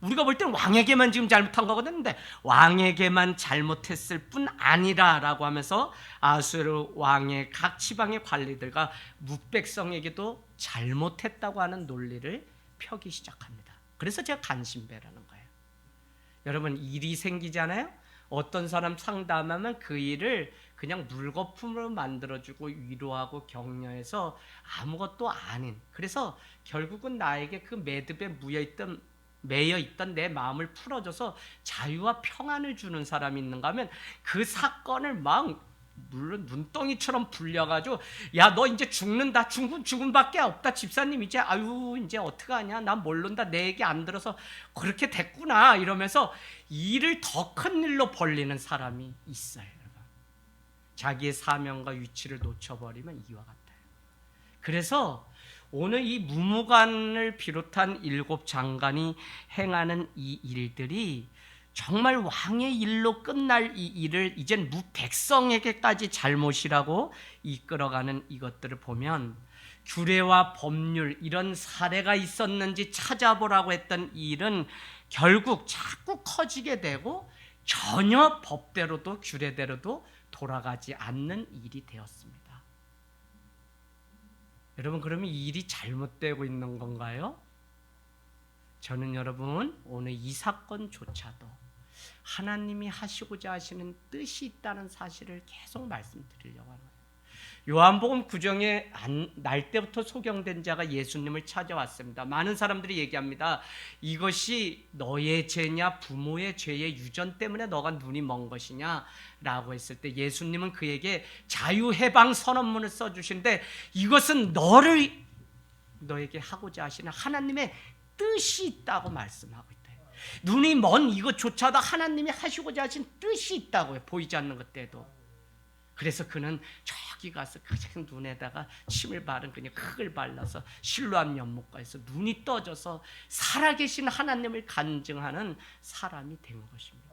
우리가 볼 때는 왕에게만 지금 잘못한 거거든요. 근데 왕에게만 잘못했을 뿐 아니라 라고 하면서 아수르 왕의 각 지방의 관리들과 뭇백성에게도 잘못했다고 하는 논리를 펴기 시작합니다. 그래서 제가 간신배라는 거예요. 여러분, 일이 생기잖아요. 어떤 사람 상담하면 그 일을 그냥 물거품으로 만들어주고 위로하고 격려해서 아무것도 아닌, 그래서 결국은 나에게 그 매듭에 매여 있던 내 마음을 풀어줘서 자유와 평안을 주는 사람이 있는가 하면 그 사건을 물론 눈덩이처럼 불려가지고 야, 너 이제 죽는다. 죽음밖에 없다. 집사님 이제 이제 어떡하냐. 난 모른다. 내 얘기 안 들어서 그렇게 됐구나. 이러면서 일을 더 큰 일로 벌리는 사람이 있어요. 여러분. 자기의 사명과 위치를 놓쳐버리면 이와 같아요. 그래서 오늘 이 무무간을 비롯한 7 장관이 행하는 이 일들이 정말 왕의 일로 끝날 이 일을 이젠 무백성에게까지 잘못이라고 이끌어가는 이것들을 보면 규례와 법률, 이런 사례가 있었는지 찾아보라고 했던 이 일은 결국 자꾸 커지게 되고 전혀 법대로도 규례대로도 돌아가지 않는 일이 되었습니다. 여러분, 그러면 이 일이 잘못되고 있는 건가요? 저는 여러분, 오늘 이 사건조차도 하나님이 하시고자 하시는 뜻이 있다는 사실을 계속 말씀드리려고 하는 거예요. 요한복음 9장에 날 때부터 소경된 자가 예수님을 찾아왔습니다. 많은 사람들이 얘기합니다. 이것이 너의 죄냐 부모의 죄의 유전 때문에 너가 눈이 먼 것이냐 라고 했을 때 예수님은 그에게 자유해방 선언문을 써주시는데, 이것은 너에게 하고자 하시는 하나님의 뜻이 있다고 말씀하고 있다. 눈이 먼 이것조차도 하나님이 하시고자 하신 뜻이 있다고요. 보이지 않는 것 때도. 그래서 그는 저기 가서 그냥 눈에다가 침을 바른 그냥 흙을 발라서 실로암 연못가에서 눈이 떠져서 살아계신 하나님을 간증하는 사람이 된 것입니다.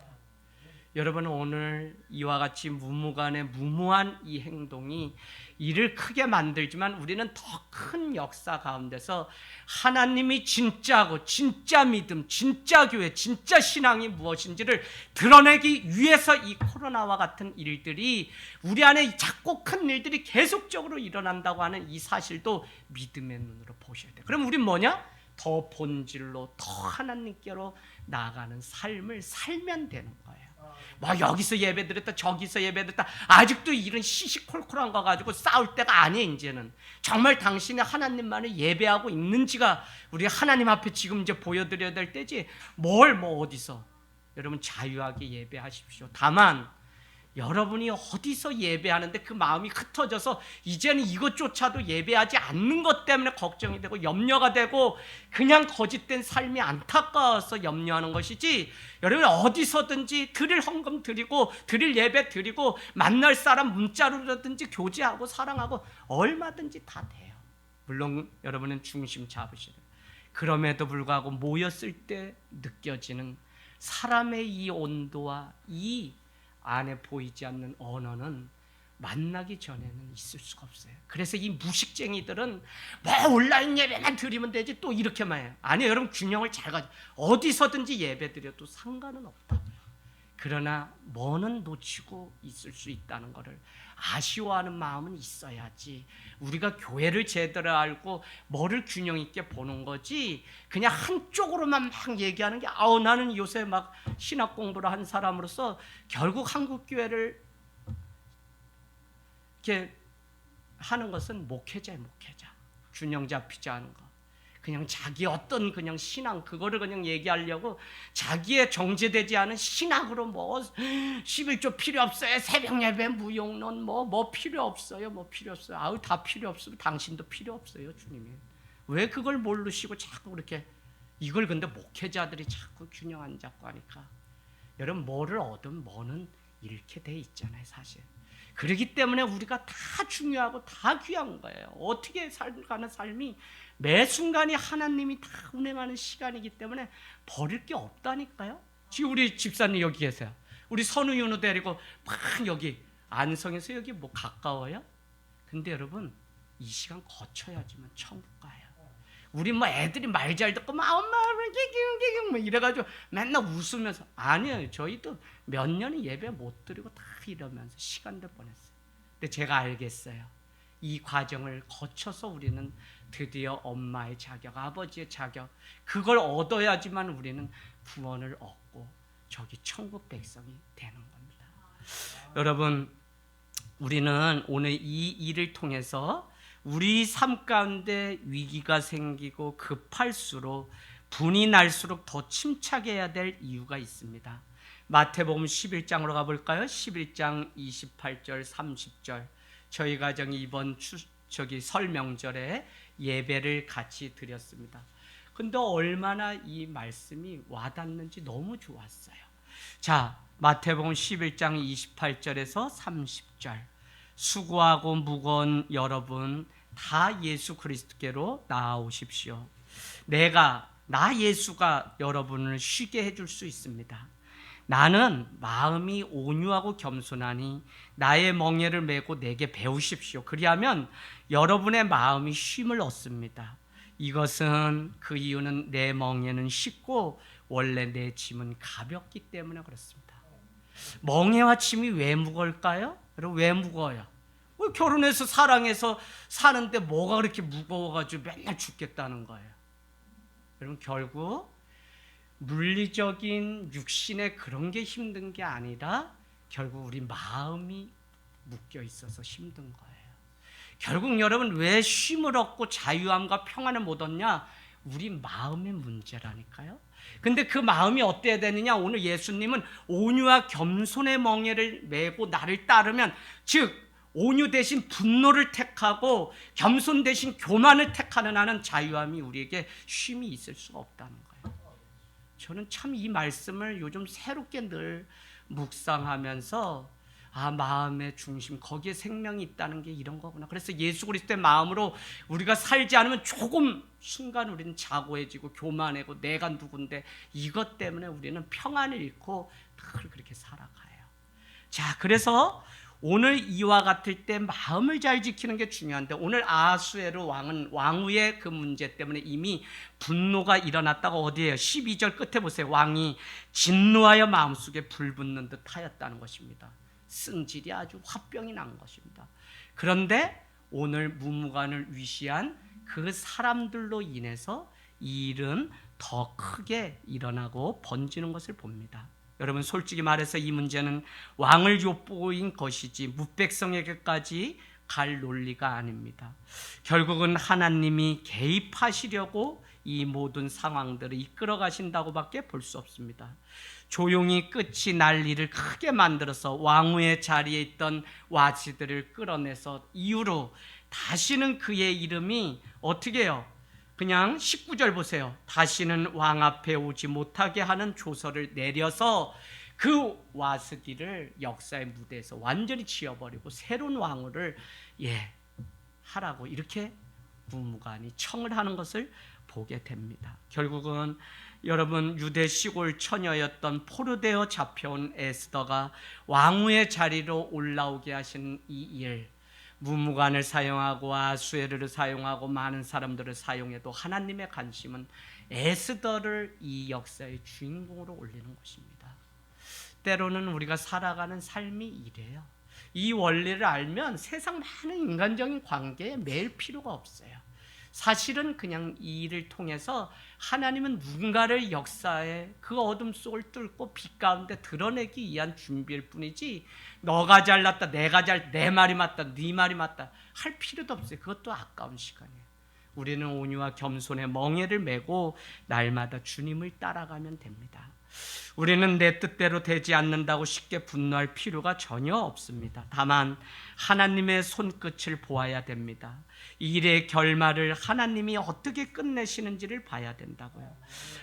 여러분은 오늘 이와 같이 무무간의 무모한 이 행동이 일을 크게 만들지만 우리는 더 큰 역사 가운데서 하나님이 진짜고 진짜 믿음, 진짜 교회, 진짜 신앙이 무엇인지를 드러내기 위해서 이 코로나와 같은 일들이 우리 안에 작고 큰 일들이 계속적으로 일어난다고 하는 이 사실도 믿음의 눈으로 보셔야 돼요. 그럼 우린 뭐냐? 더 본질로, 더 하나님께로 나아가는 삶을 살면 되는 거예요. 여기서 예배드렸다 저기서 예배드렸다 아직도 이런 시시콜콜한 거 가지고 싸울 때가 아니에요. 이제는 정말 당신이 하나님만을 예배하고 있는지가 우리 하나님 앞에 지금 이제 보여드려야 될 때지 어디서. 여러분, 자유하게 예배하십시오. 다만 여러분이 어디서 예배하는데 그 마음이 흩어져서 이제는 이것조차도 예배하지 않는 것 때문에 걱정이 되고 염려가 되고 그냥 거짓된 삶이 안타까워서 염려하는 것이지, 여러분 어디서든지 드릴 헌금 드리고 드릴 예배 드리고 만날 사람 문자로라든지 교제하고 사랑하고 얼마든지 다 돼요. 물론 여러분은 중심 잡으시래요. 그럼에도 불구하고 모였을 때 느껴지는 사람의 이 온도와 이 안에 보이지 않는 언어는 만나기 전에는 있을 수가 없어요. 그래서 이 무식쟁이들은 뭐 온라인 예배만 드리면 되지 또 이렇게만 해요. 아니요, 여러분 균형을 잘 가져. 어디서든지 예배 드려도 상관은 없다고요. 그러나 뭐는 놓치고 있을 수 있다는 것을 아쉬워하는 마음은 있어야지 우리가 교회를 제대로 알고 뭐를 균형 있게 보는 거지, 그냥 한쪽으로만 막 얘기하는 게 나는 요새 막 신학 공부를 한 사람으로서 결국 한국 교회를 이렇게 하는 것은 목회자예요. 목회자. 균형 잡히지 않은 거. 그냥 자기 어떤 그냥 신앙 그거를 그냥 얘기하려고 자기의 정제되지 않은 신학으로 뭐 11조 필요 없어요, 새벽 예배 무용론 뭐 필요 없어요, 뭐 필요 없어요. 아우 다 필요 없으면 당신도 필요 없어요. 주님이 왜 그걸 모르시고 자꾸 그렇게 이걸 근데 목회자들이 자꾸 균형 안 잡고 하니까 여러분 뭐를 얻으면 뭐는 잃게 돼 있잖아요 사실. 그렇기 때문에 우리가 다 중요하고 다 귀한 거예요. 어떻게 살아가는 삶이 매 순간이 하나님이 다 운행하는 시간이기 때문에 버릴 게 없다니까요. 지금 우리 집사님 여기 계세요. 우리 선우 윤우 데리고 막 여기 안성에서 여기 뭐 가까워요? 근데 여러분 이 시간 거쳐야지만 천국 가요. 우리 뭐 애들이 말 잘 듣고 막 엄마 뭐 이래가지고 맨날 웃으면서 아니에요. 저희도 몇 년을 예배 못 드리고 다 이러면서 시간들 보냈어요. 근데 제가 알겠어요. 이 과정을 거쳐서 우리는 드디어 엄마의 자격, 아버지의 자격 그걸 얻어야지만 우리는 구원을 얻고 저기 천국 백성이 되는 겁니다. 여러분 우리는 오늘 이 일을 통해서 우리 삶 가운데 위기가 생기고 급할수록 분이 날수록 더 침착해야 될 이유가 있습니다. 마태복음 11장으로 가볼까요? 11장 28절 30절 저희 가정이 이번 설 명절에 예배를 같이 드렸습니다. 근데 얼마나 이 말씀이 와닿는지 너무 좋았어요. 자, 마태복음 11장 28절에서 30절 수고하고 무거운 여러분 다 예수 그리스도께로 나아오십시오. 나 예수가 여러분을 쉬게 해줄 수 있습니다. 나는 마음이 온유하고 겸손하니 나의 멍에를 메고 내게 배우십시오. 그리하면 여러분의 마음이 쉼을 얻습니다. 이것은 그 이유는 내 멍에는 쉽고 원래 내 짐은 가볍기 때문에 그렇습니다. 멍에와 짐이 왜 무거울까요? 여러분 왜 무거워요? 결혼해서 사랑해서 사는데 뭐가 그렇게 무거워가지고 맨날 죽겠다는 거예요. 여러분 결국 물리적인 육신의 그런 게 힘든 게 아니라 결국 우리 마음이 묶여 있어서 힘든 거예요. 결국 여러분 왜 쉼을 얻고 자유함과 평안을 못 얻냐? 우리 마음의 문제라니까요. 근데 그 마음이 어때야 되느냐? 오늘 예수님은 온유와 겸손의 멍에를 메고 나를 따르면, 즉 온유 대신 분노를 택하고 겸손 대신 교만을 택하는 하는 자유함이 우리에게 쉼이 있을 수가 없다는 거예요. 저는 참 이 말씀을 요즘 새롭게 늘 묵상하면서 마음의 중심, 거기에 생명이 있다는 게 이런 거구나. 그래서 예수 그리스도의 마음으로 우리가 살지 않으면 조금 순간 우리는 자고해지고 교만하고 내가 누군데 이것 때문에 우리는 평안을 잃고 늘 그렇게 살아가요. 자, 그래서 오늘 이와 같을 때 마음을 잘 지키는 게 중요한데, 오늘 아하수에로 왕은 왕후의 그 문제 때문에 이미 분노가 일어났다고 어디에요? 12절 끝에 보세요. 왕이 진노하여 마음속에 불붙는 듯 하였다는 것입니다. 승질이 아주 화병이 난 것입니다. 그런데 오늘 무무관을 위시한 그 사람들로 인해서 이 일은 더 크게 일어나고 번지는 것을 봅니다. 여러분 솔직히 말해서 이 문제는 왕을 엿보인 것이지 무백성에게까지 갈 논리가 아닙니다. 결국은 하나님이 개입하시려고 이 모든 상황들을 이끌어 가신다고밖에 볼 수 없습니다. 조용히 끝이 날 일을 크게 만들어서 왕후의 자리에 있던 와지들을 끌어내서 이후로 다시는 그의 이름이 어떻게 해요? 그냥 19절 보세요. 다시는 왕 앞에 오지 못하게 하는 조서를 내려서 그 와스디를 역사의 무대에서 완전히 지워버리고 새로운 왕후를 하라고 이렇게 무무간이 청을 하는 것을 보게 됩니다. 결국은 여러분, 유대 시골 처녀였던 포르되어 잡혀온 에스더가 왕후의 자리로 올라오게 하신 이 일, 무무간을 사용하고 아수에르를 사용하고 많은 사람들을 사용해도 하나님의 관심은 에스더를 이 역사의 주인공으로 올리는 것입니다. 때로는 우리가 살아가는 삶이 이래요. 이 원리를 알면 세상 많은 인간적인 관계에 매일 필요가 없어요. 사실은 그냥 이 일을 통해서 하나님은 누군가를 역사에 그 어둠 속을 뚫고 빛 가운데 드러내기 위한 준비일 뿐이지, 너가 잘났다, 내 말이 맞다, 네 말이 맞다 할 필요도 없어요. 그것도 아까운 시간이에요. 우리는 온유와 겸손의 멍에를 메고 날마다 주님을 따라가면 됩니다. 우리는 내 뜻대로 되지 않는다고 쉽게 분노할 필요가 전혀 없습니다. 다만 하나님의 손끝을 보아야 됩니다. 이 일의 결말을 하나님이 어떻게 끝내시는지를 봐야 된다고요.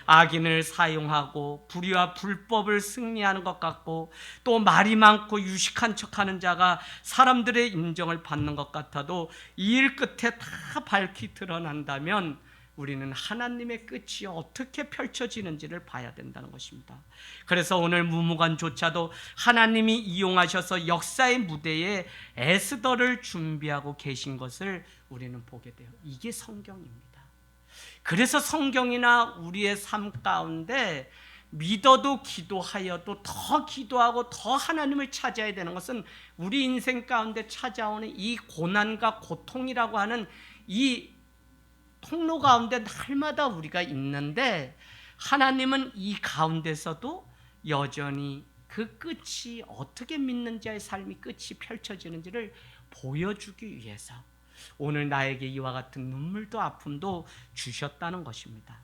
악인을 사용하고 불의와 불법을 승리하는 것 같고, 또 말이 많고 유식한 척하는 자가 사람들의 인정을 받는 것 같아도 이 일 끝에 다 밝히 드러난다면 우리는 하나님의 끝이 어떻게 펼쳐지는지를 봐야 된다는 것입니다. 그래서 오늘 무무간조차도 하나님이 이용하셔서 역사의 무대에 에스더를 준비하고 계신 것을 우리는 보게 돼요. 이게 성경입니다. 그래서 성경이나 우리의 삶 가운데 믿어도 기도하여도 더 기도하고 더 하나님을 찾아야 되는 것은 우리 인생 가운데 찾아오는 이 고난과 고통이라고 하는 이 통로 가운데 날마다 우리가 있는데, 하나님은 이 가운데서도 여전히 그 끝이 어떻게 믿는 자의 삶이 끝이 펼쳐지는지를 보여주기 위해서 오늘 나에게 이와 같은 눈물도 아픔도 주셨다는 것입니다.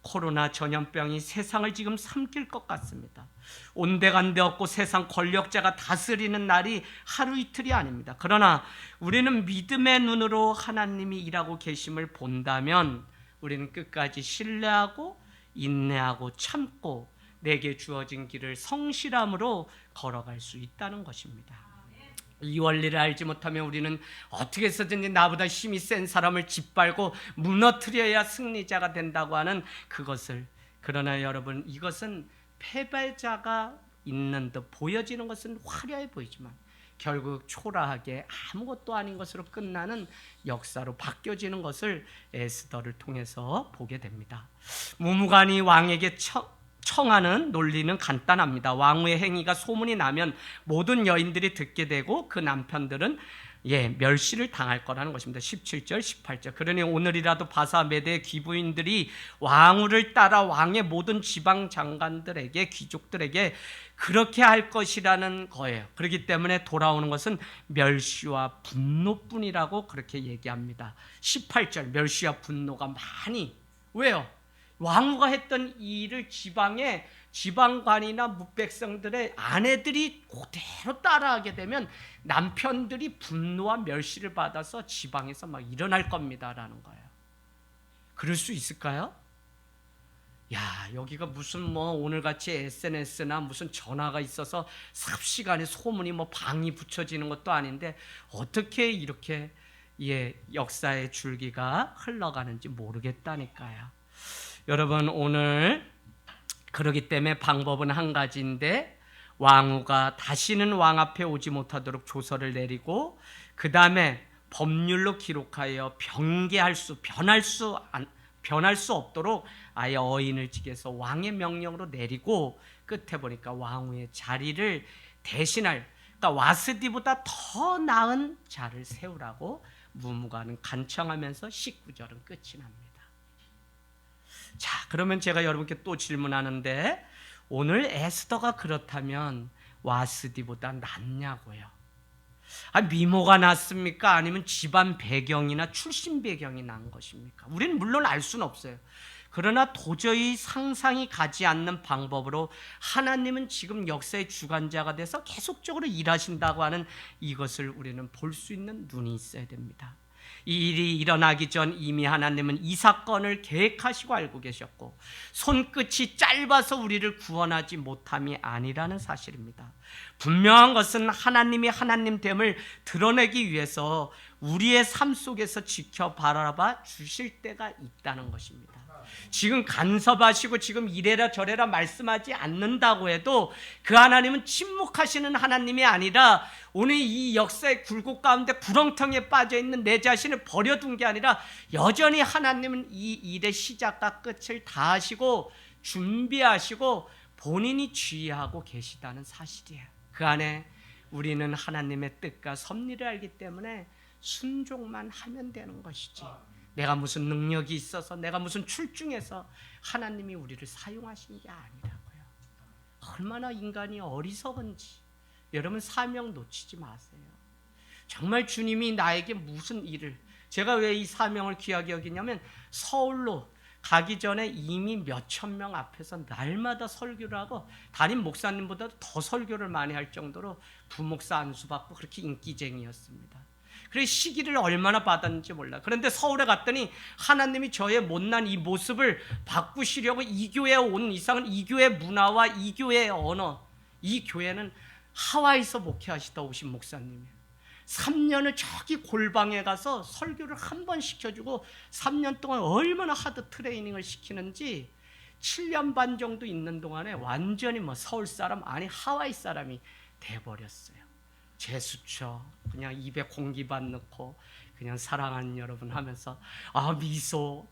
코로나 전염병이 세상을 지금 삼킬 것 같습니다. 온데간데 없고 세상 권력자가 다스리는 날이 하루 이틀이 아닙니다. 그러나 우리는 믿음의 눈으로 하나님이 일하고 계심을 본다면 우리는 끝까지 신뢰하고 인내하고 참고 내게 주어진 길을 성실함으로 걸어갈 수 있다는 것입니다. 이 원리를 알지 못하면 우리는 어떻게 해서든지 나보다 힘이 센 사람을 짓밟고 무너뜨려야 승리자가 된다고 하는 그것을, 그러나 여러분, 이것은 패배자가 있는 듯 보여지는 것은 화려해 보이지만 결국 초라하게 아무것도 아닌 것으로 끝나는 역사로 바뀌어지는 것을 에스더를 통해서 보게 됩니다. 무무간이 왕에게 청하는 논리는 간단합니다. 왕후의 행위가 소문이 나면 모든 여인들이 듣게 되고 그 남편들은 멸시를 당할 거라는 것입니다. 17절 18절. 그러니 오늘이라도 바사 메대 귀부인들이 왕후를 따라 왕의 모든 지방 장관들에게, 귀족들에게 그렇게 할 것이라는 거예요. 그렇기 때문에 돌아오는 것은 멸시와 분노뿐이라고 그렇게 얘기합니다. 18절, 멸시와 분노가 많이. 왜요? 왕후가 했던 이 일을 지방의 지방관이나 뭇백성들의 아내들이 그대로 따라하게 되면 남편들이 분노와 멸시를 받아서 지방에서 막 일어날 겁니다라는 거예요. 그럴 수 있을까요? 여기가 무슨 오늘같이 SNS나 무슨 전화가 있어서 삽시간에 소문이 방이 붙여지는 것도 아닌데 어떻게 이렇게 역사의 줄기가 흘러가는지 모르겠다니까요. 여러분, 오늘 그러기 때문에 방법은 한 가지인데, 왕후가 다시는 왕 앞에 오지 못하도록 조서를 내리고 그 다음에 법률로 기록하여 변할 수 없도록 아예 어인을 직해서 왕의 명령으로 내리고, 끝에 보니까 왕후의 자리를 대신할, 그러니까 와스디보다 더 나은 자를 세우라고 무무간은 간청하면서 19절은 끝이 납니다. 자, 그러면 제가 여러분께 또 질문하는데, 오늘 에스더가 그렇다면 와스디보다 낫냐고요? 미모가 낫습니까? 아니면 집안 배경이나 출신 배경이 난 것입니까? 우리는 물론 알 수는 없어요. 그러나 도저히 상상이 가지 않는 방법으로 하나님은 지금 역사의 주관자가 돼서 계속적으로 일하신다고 하는 이것을 우리는 볼 수 있는 눈이 있어야 됩니다. 이 일이 일어나기 전 이미 하나님은 이 사건을 계획하시고 알고 계셨고 손끝이 짧아서 우리를 구원하지 못함이 아니라는 사실입니다. 분명한 것은 하나님이 하나님됨을 드러내기 위해서 우리의 삶 속에서 지켜 바라봐 주실 때가 있다는 것입니다. 지금 간섭하시고 지금 이래라 저래라 말씀하지 않는다고 해도 그 하나님은 침묵하시는 하나님이 아니라 오늘 이 역사의 굴곡 가운데 구렁텅이에 빠져있는 내 자신을 버려둔 게 아니라 여전히 하나님은 이 일의 시작과 끝을 다 하시고 준비하시고 본인이 주의하고 계시다는 사실이에요. 그 안에 우리는 하나님의 뜻과 섭리를 알기 때문에 순종만 하면 되는 것이지, 내가 무슨 능력이 있어서 내가 무슨 출중해서 하나님이 우리를 사용하신 게 아니라고요. 얼마나 인간이 어리석은지 여러분 사명 놓치지 마세요. 정말 주님이 나에게 무슨 일을, 제가 왜 이 사명을 귀하게 여기냐면 서울로 가기 전에 이미 몇천 명 앞에서 날마다 설교를 하고 담임 목사님보다도 더 설교를 많이 할 정도로 부목사 안수받고 그렇게 인기쟁이였습니다. 그래서 시기를 얼마나 받았는지 몰라. 그런데 서울에 갔더니 하나님이 저의 못난 이 모습을 바꾸시려고 이 교회에 온 이상은 이 교회 문화와 이 교회의 언어, 이 교회는 하와이에서 목회하시다 오신 목사님이에요. 3년을 저기 골방에 가서 설교를 한 번 시켜주고 3년 동안 얼마나 하드 트레이닝을 시키는지 7년 반 정도 있는 동안에 완전히 서울 사람 아니 하와이 사람이 돼버렸어요. 제수처 그냥 입에 공기반 넣고 그냥 사랑하는 여러분 하면서 미소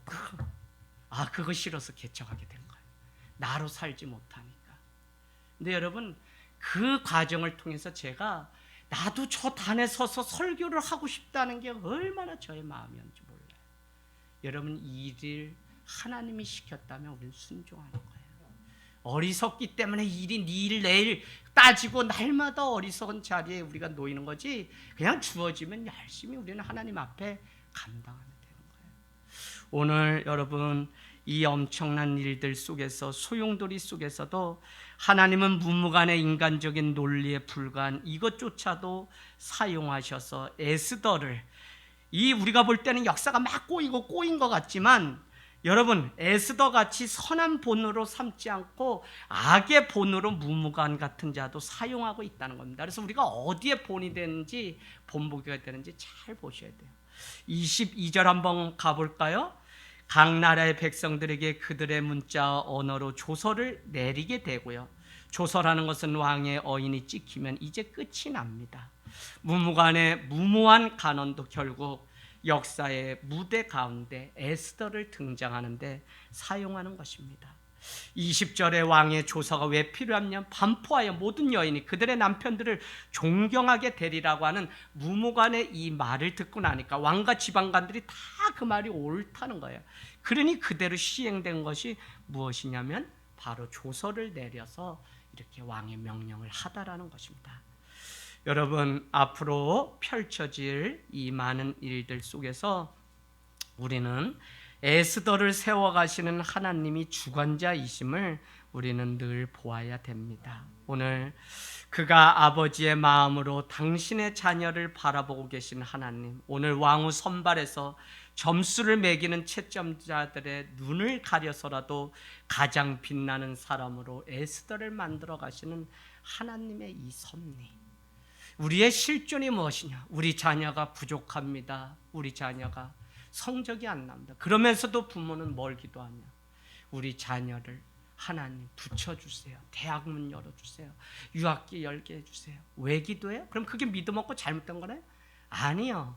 그거 싫어서 개척하게 된 거예요. 나로 살지 못하니까. 근데 여러분 그 과정을 통해서 제가 나도 저 단에 서서 설교를 하고 싶다는 게 얼마나 저의 마음이었는지 몰라요. 여러분 이 일을 하나님이 시켰다면 우리는 순종하는 거예요. 어리석기 때문에 일이 내일 내일 따지고 날마다 어리석은 자리에 우리가 놓이는 거지, 그냥 주어지면 열심히 우리는 하나님 앞에 감당하면 되는 거예요. 오늘 여러분 이 엄청난 일들 속에서 소용돌이 속에서도 하나님은 무무간의 인간적인 논리에 불과한 이것조차도 사용하셔서 에스더를, 이 우리가 볼 때는 역사가 막 꼬인 것 같지만 여러분 에스더같이 선한 본으로 삼지 않고 악의 본으로 무무간 같은 자도 사용하고 있다는 겁니다. 그래서 우리가 어디에 본이 되는지 본보기가 되는지 잘 보셔야 돼요. 22절 한번 가볼까요? 각 나라의 백성들에게 그들의 문자 언어로 조서를 내리게 되고요. 조서라는 것은 왕의 어인이 찍히면 이제 끝이 납니다. 무무간의 무모한 간언도 결국 역사의 무대 가운데 에스더를 등장하는데 사용하는 것입니다. 20절에 왕의 조서가 왜 필요하냐면 반포하여 모든 여인이 그들의 남편들을 존경하게 되리라고 하는 무무간의 이 말을 듣고 나니까 왕과 지방관들이 다 그 말이 옳다는 거예요. 그러니 그대로 시행된 것이 무엇이냐면 바로 조서를 내려서 이렇게 왕의 명령을 하다라는 것입니다. 여러분 앞으로 펼쳐질 이 많은 일들 속에서 우리는 에스더를 세워가시는 하나님이 주관자이심을 우리는 늘 보아야 됩니다. 오늘 그가 아버지의 마음으로 당신의 자녀를 바라보고 계신 하나님, 오늘 왕후 선발에서 점수를 매기는 채점자들의 눈을 가려서라도 가장 빛나는 사람으로 에스더를 만들어 가시는 하나님의 이 섭리, 우리의 실존이 무엇이냐? 우리 자녀가 부족합니다. 우리 자녀가 성적이 안 납니다. 그러면서도 부모는 뭘 기도하냐? 우리 자녀를 하나님 붙여주세요. 대학문 열어주세요. 유학기 열게 해주세요. 왜 기도해요? 그럼 그게 믿음 없고 잘못된 거네? 아니요.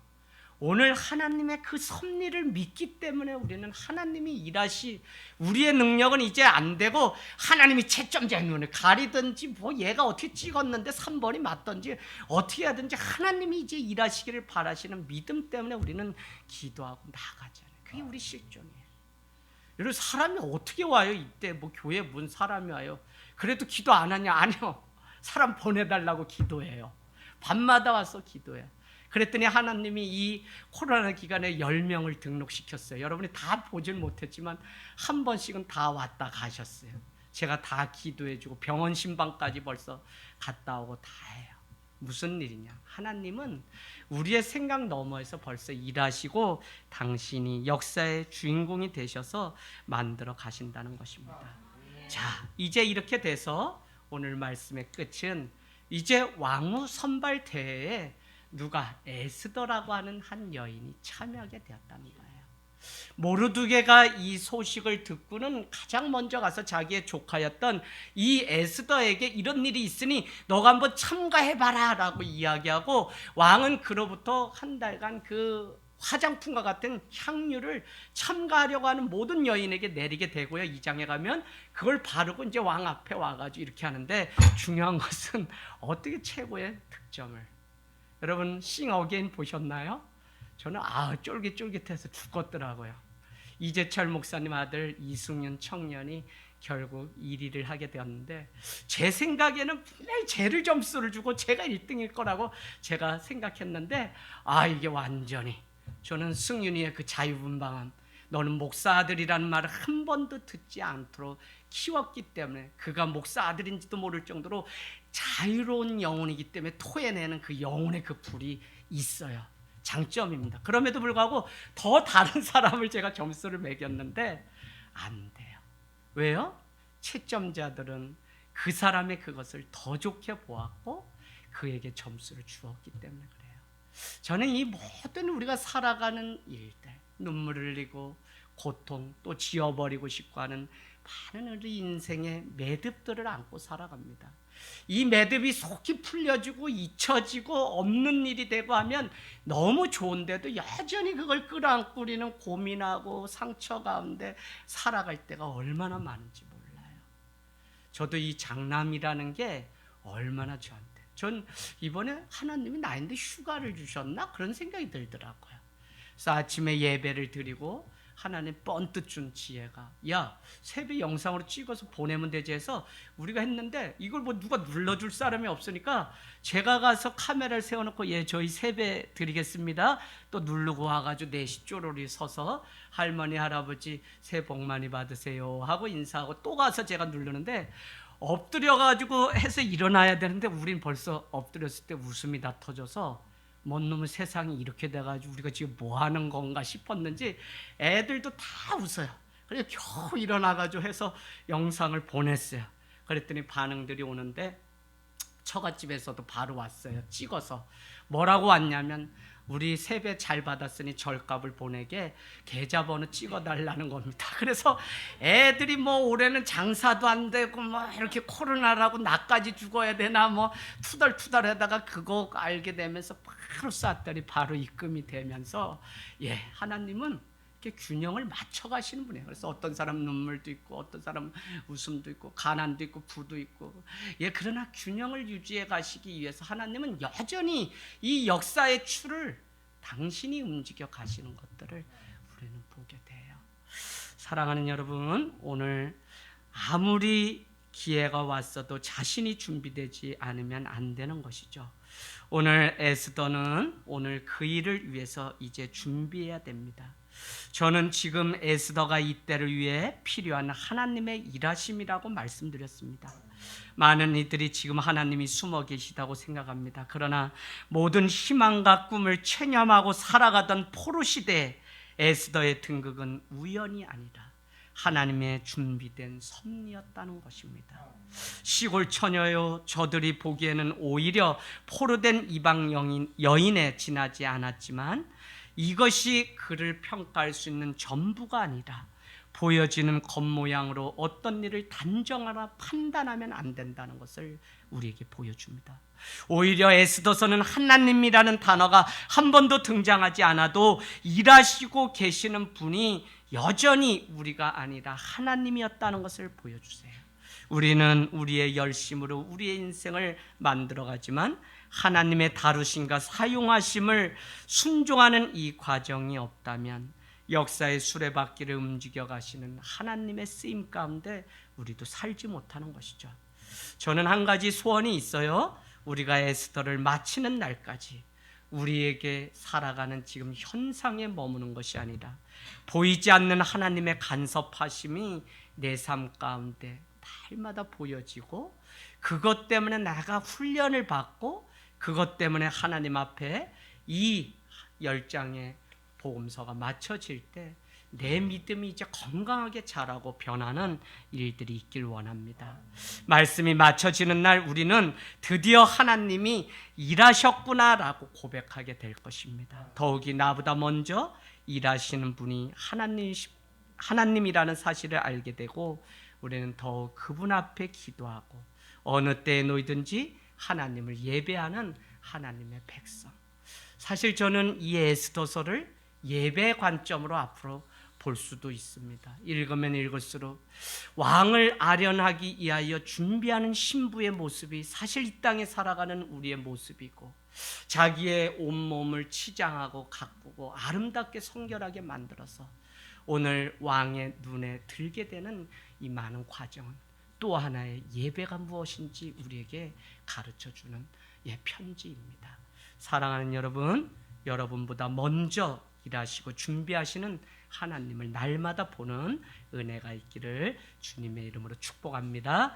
오늘 하나님의 그 섭리를 믿기 때문에 우리는 하나님이 일하시, 우리의 능력은 이제 안 되고 하나님이 채점자의 눈을 가리든지 얘가 어떻게 찍었는데 3번이 맞든지 어떻게 하든지 하나님이 이제 일하시기를 바라시는 믿음 때문에 우리는 기도하고 나가잖아요. 그게 우리 실존이에요. 여러분 사람이 어떻게 와요? 이때 교회에 문 사람이 와요. 그래도 기도 안 하냐? 아니요. 사람 보내달라고 기도해요. 밤마다 와서 기도해. 그랬더니 하나님이 이 코로나 기간에 10명을 등록시켰어요. 여러분이 다 보질 못했지만 한 번씩은 다 왔다 가셨어요. 제가 다 기도해주고 병원 신방까지 벌써 갔다 오고 다 해요. 무슨 일이냐? 하나님은 우리의 생각 너머에서 벌써 일하시고 당신이 역사의 주인공이 되셔서 만들어 가신다는 것입니다. 자, 이제 이렇게 돼서 오늘 말씀의 끝은 이제 왕후 선발 대회에 누가 에스더라고 하는 한 여인이 참여하게 되었다는 거예요. 모르드게가 이 소식을 듣고는 가장 먼저 가서 자기의 조카였던 이 에스더에게 이런 일이 있으니 너가 한번 참가해봐라 라고 이야기하고, 왕은 그로부터 한 달간 그 화장품과 같은 향유를 참가하려고 하는 모든 여인에게 내리게 되고요. 2장에 가면 그걸 바르고 이제 왕 앞에 와가지고 이렇게 하는데, 중요한 것은 어떻게 최고의 득점을, 여러분 싱 어게인 보셨나요? 저는 쫄깃쫄깃해서 죽겠더라고요. 이재철 목사님 아들 이승윤 청년이 결국 1위를 하게 되었는데, 제 생각에는 분명히 쟤를 점수를 주고 제가 1등일 거라고 제가 생각했는데, 이게 완전히, 저는 승윤이의 그 자유분방함, 너는 목사 아들이라는 말을 한 번도 듣지 않도록 키웠기 때문에, 그가 목사 아들인지도 모를 정도로 자유로운 영혼이기 때문에 토해내는 그 영혼의 그 불이 있어요. 장점입니다. 그럼에도 불구하고 더 다른 사람을 제가 점수를 매겼는데 안 돼요. 왜요? 채점자들은 그 사람의 그것을 더 좋게 보았고 그에게 점수를 주었기 때문에 그래요. 저는 이 모든 우리가 살아가는 일들, 눈물을 흘리고 고통, 또 지워버리고 싶고 하는 많은 우리 인생의 매듭들을 안고 살아갑니다. 이 매듭이 속히 풀려지고 잊혀지고 없는 일이 되고 하면 너무 좋은데도 여전히 그걸 끌어안고 우리는 고민하고 상처 가운데 살아갈 때가 얼마나 많은지 몰라요. 저도 이 장남이라는 게 얼마나 저한테, 전 이번에 하나님이 나인데 휴가를 주셨나? 그런 생각이 들더라고요. 그래서 아침에 예배를 드리고 하나님 번뜩 준 지혜가, 야, 세배 영상으로 찍어서 보내면 되지 해서 우리가 했는데, 이걸 뭐 누가 눌러줄 사람이 없으니까 제가 가서 카메라를 세워놓고, 예, 저희 세배 드리겠습니다, 또 누르고 와가지고 넷이 쪼로리 서서 할머니 할아버지 새해 복 많이 받으세요 하고 인사하고, 또 가서 제가 누르는데 엎드려가지고 해서 일어나야 되는데 우린 벌써 엎드렸을 때 웃음이 다 터져서, 뭔 놈의 세상이 이렇게 돼가지고 우리가 지금 뭐 하는 건가 싶었는지 애들도 다 웃어요. 그래서 겨우 일어나가지고 해서 영상을 보냈어요. 그랬더니 반응들이 오는데 처갓집에서도 바로 왔어요. 찍어서 뭐라고 왔냐면, 우리 세배 잘 받았으니 절값을 보내게 계좌번호 찍어달라는 겁니다. 그래서 애들이 뭐 올해는 장사도 안 되고 뭐 이렇게 코로나라고 나까지 죽어야 되나 뭐 투덜투덜하다가 그거 알게 되면서 바로 쌌더니 바로 입금이 되면서, 예, 하나님은 이렇게 균형을 맞춰 가시는 분이에요. 그래서 어떤 사람 눈물도 있고 어떤 사람 웃음도 있고 가난도 있고 부도 있고, 예, 그러나 균형을 유지해 가시기 위해서 하나님은 여전히 이 역사의 추를 당신이 움직여 가시는 것들을 우리는 보게 돼요. 사랑하는 여러분, 오늘 아무리 기회가 왔어도 자신이 준비되지 않으면 안 되는 것이죠. 오늘 에스더는 오늘 그 일을 위해서 이제 준비해야 됩니다. 저는 지금 에스더가 이때를 위해 필요한 하나님의 일하심이라고 말씀드렸습니다. 많은 이들이 지금 하나님이 숨어 계시다고 생각합니다. 그러나 모든 희망과 꿈을 체념하고 살아가던 포로 시대에 에스더의 등극은 우연이 아니라 하나님의 준비된 섭리였다는 것입니다. 시골 처녀요, 저들이 보기에는 오히려 포로된 이방 여인에 지나지 않았지만, 이것이 그를 평가할 수 있는 전부가 아니라 보여지는 겉모양으로 어떤 일을 단정하나 판단하면 안 된다는 것을 우리에게 보여줍니다. 오히려 에스더서는 하나님이라는 단어가 한 번도 등장하지 않아도 일하시고 계시는 분이 여전히 우리가 아니라 하나님이었다는 것을 보여주세요. 우리는 우리의 열심으로 우리의 인생을 만들어가지만 하나님의 다루심과 사용하심을 순종하는 이 과정이 없다면 역사의 수레바퀴를 움직여 가시는 하나님의 쓰임 가운데 우리도 살지 못하는 것이죠. 저는 한 가지 소원이 있어요. 우리가 에스더를 마치는 날까지 우리에게 살아가는 지금 현상에 머무는 것이 아니라 보이지 않는 하나님의 간섭하심이 내 삶 가운데 날마다 보여지고, 그것 때문에 내가 훈련을 받고, 그것 때문에 하나님 앞에 이 10장의 복음서가 맞춰질 때 내 믿음이 이제 건강하게 자라고 변하는 일들이 있길 원합니다. 말씀이 맞춰지는 날 우리는 드디어 하나님이 일하셨구나라고 고백하게 될 것입니다. 더욱이 나보다 먼저 일하시는 분이 하나님이라는 사실을 알게 되고, 우리는 더욱 그분 앞에 기도하고 어느 때에 놓이든지 하나님을 예배하는 하나님의 백성. 사실 저는 이 에스더서를 예배 관점으로 앞으로 볼 수도 있습니다. 읽으면 읽을수록 왕을 아련하기 위하여 준비하는 신부의 모습이 사실 이 땅에 살아가는 우리의 모습이고, 자기의 온몸을 치장하고 가꾸고 아름답게 성결하게 만들어서 오늘 왕의 눈에 들게 되는 이 많은 과정은 또 하나의 예배가 무엇인지 우리에게 가르쳐주는 편지입니다. 사랑하는 여러분, 여러분보다 먼저 일하시고 준비하시는 하나님을 날마다 보는 은혜가 있기를 주님의 이름으로 축복합니다.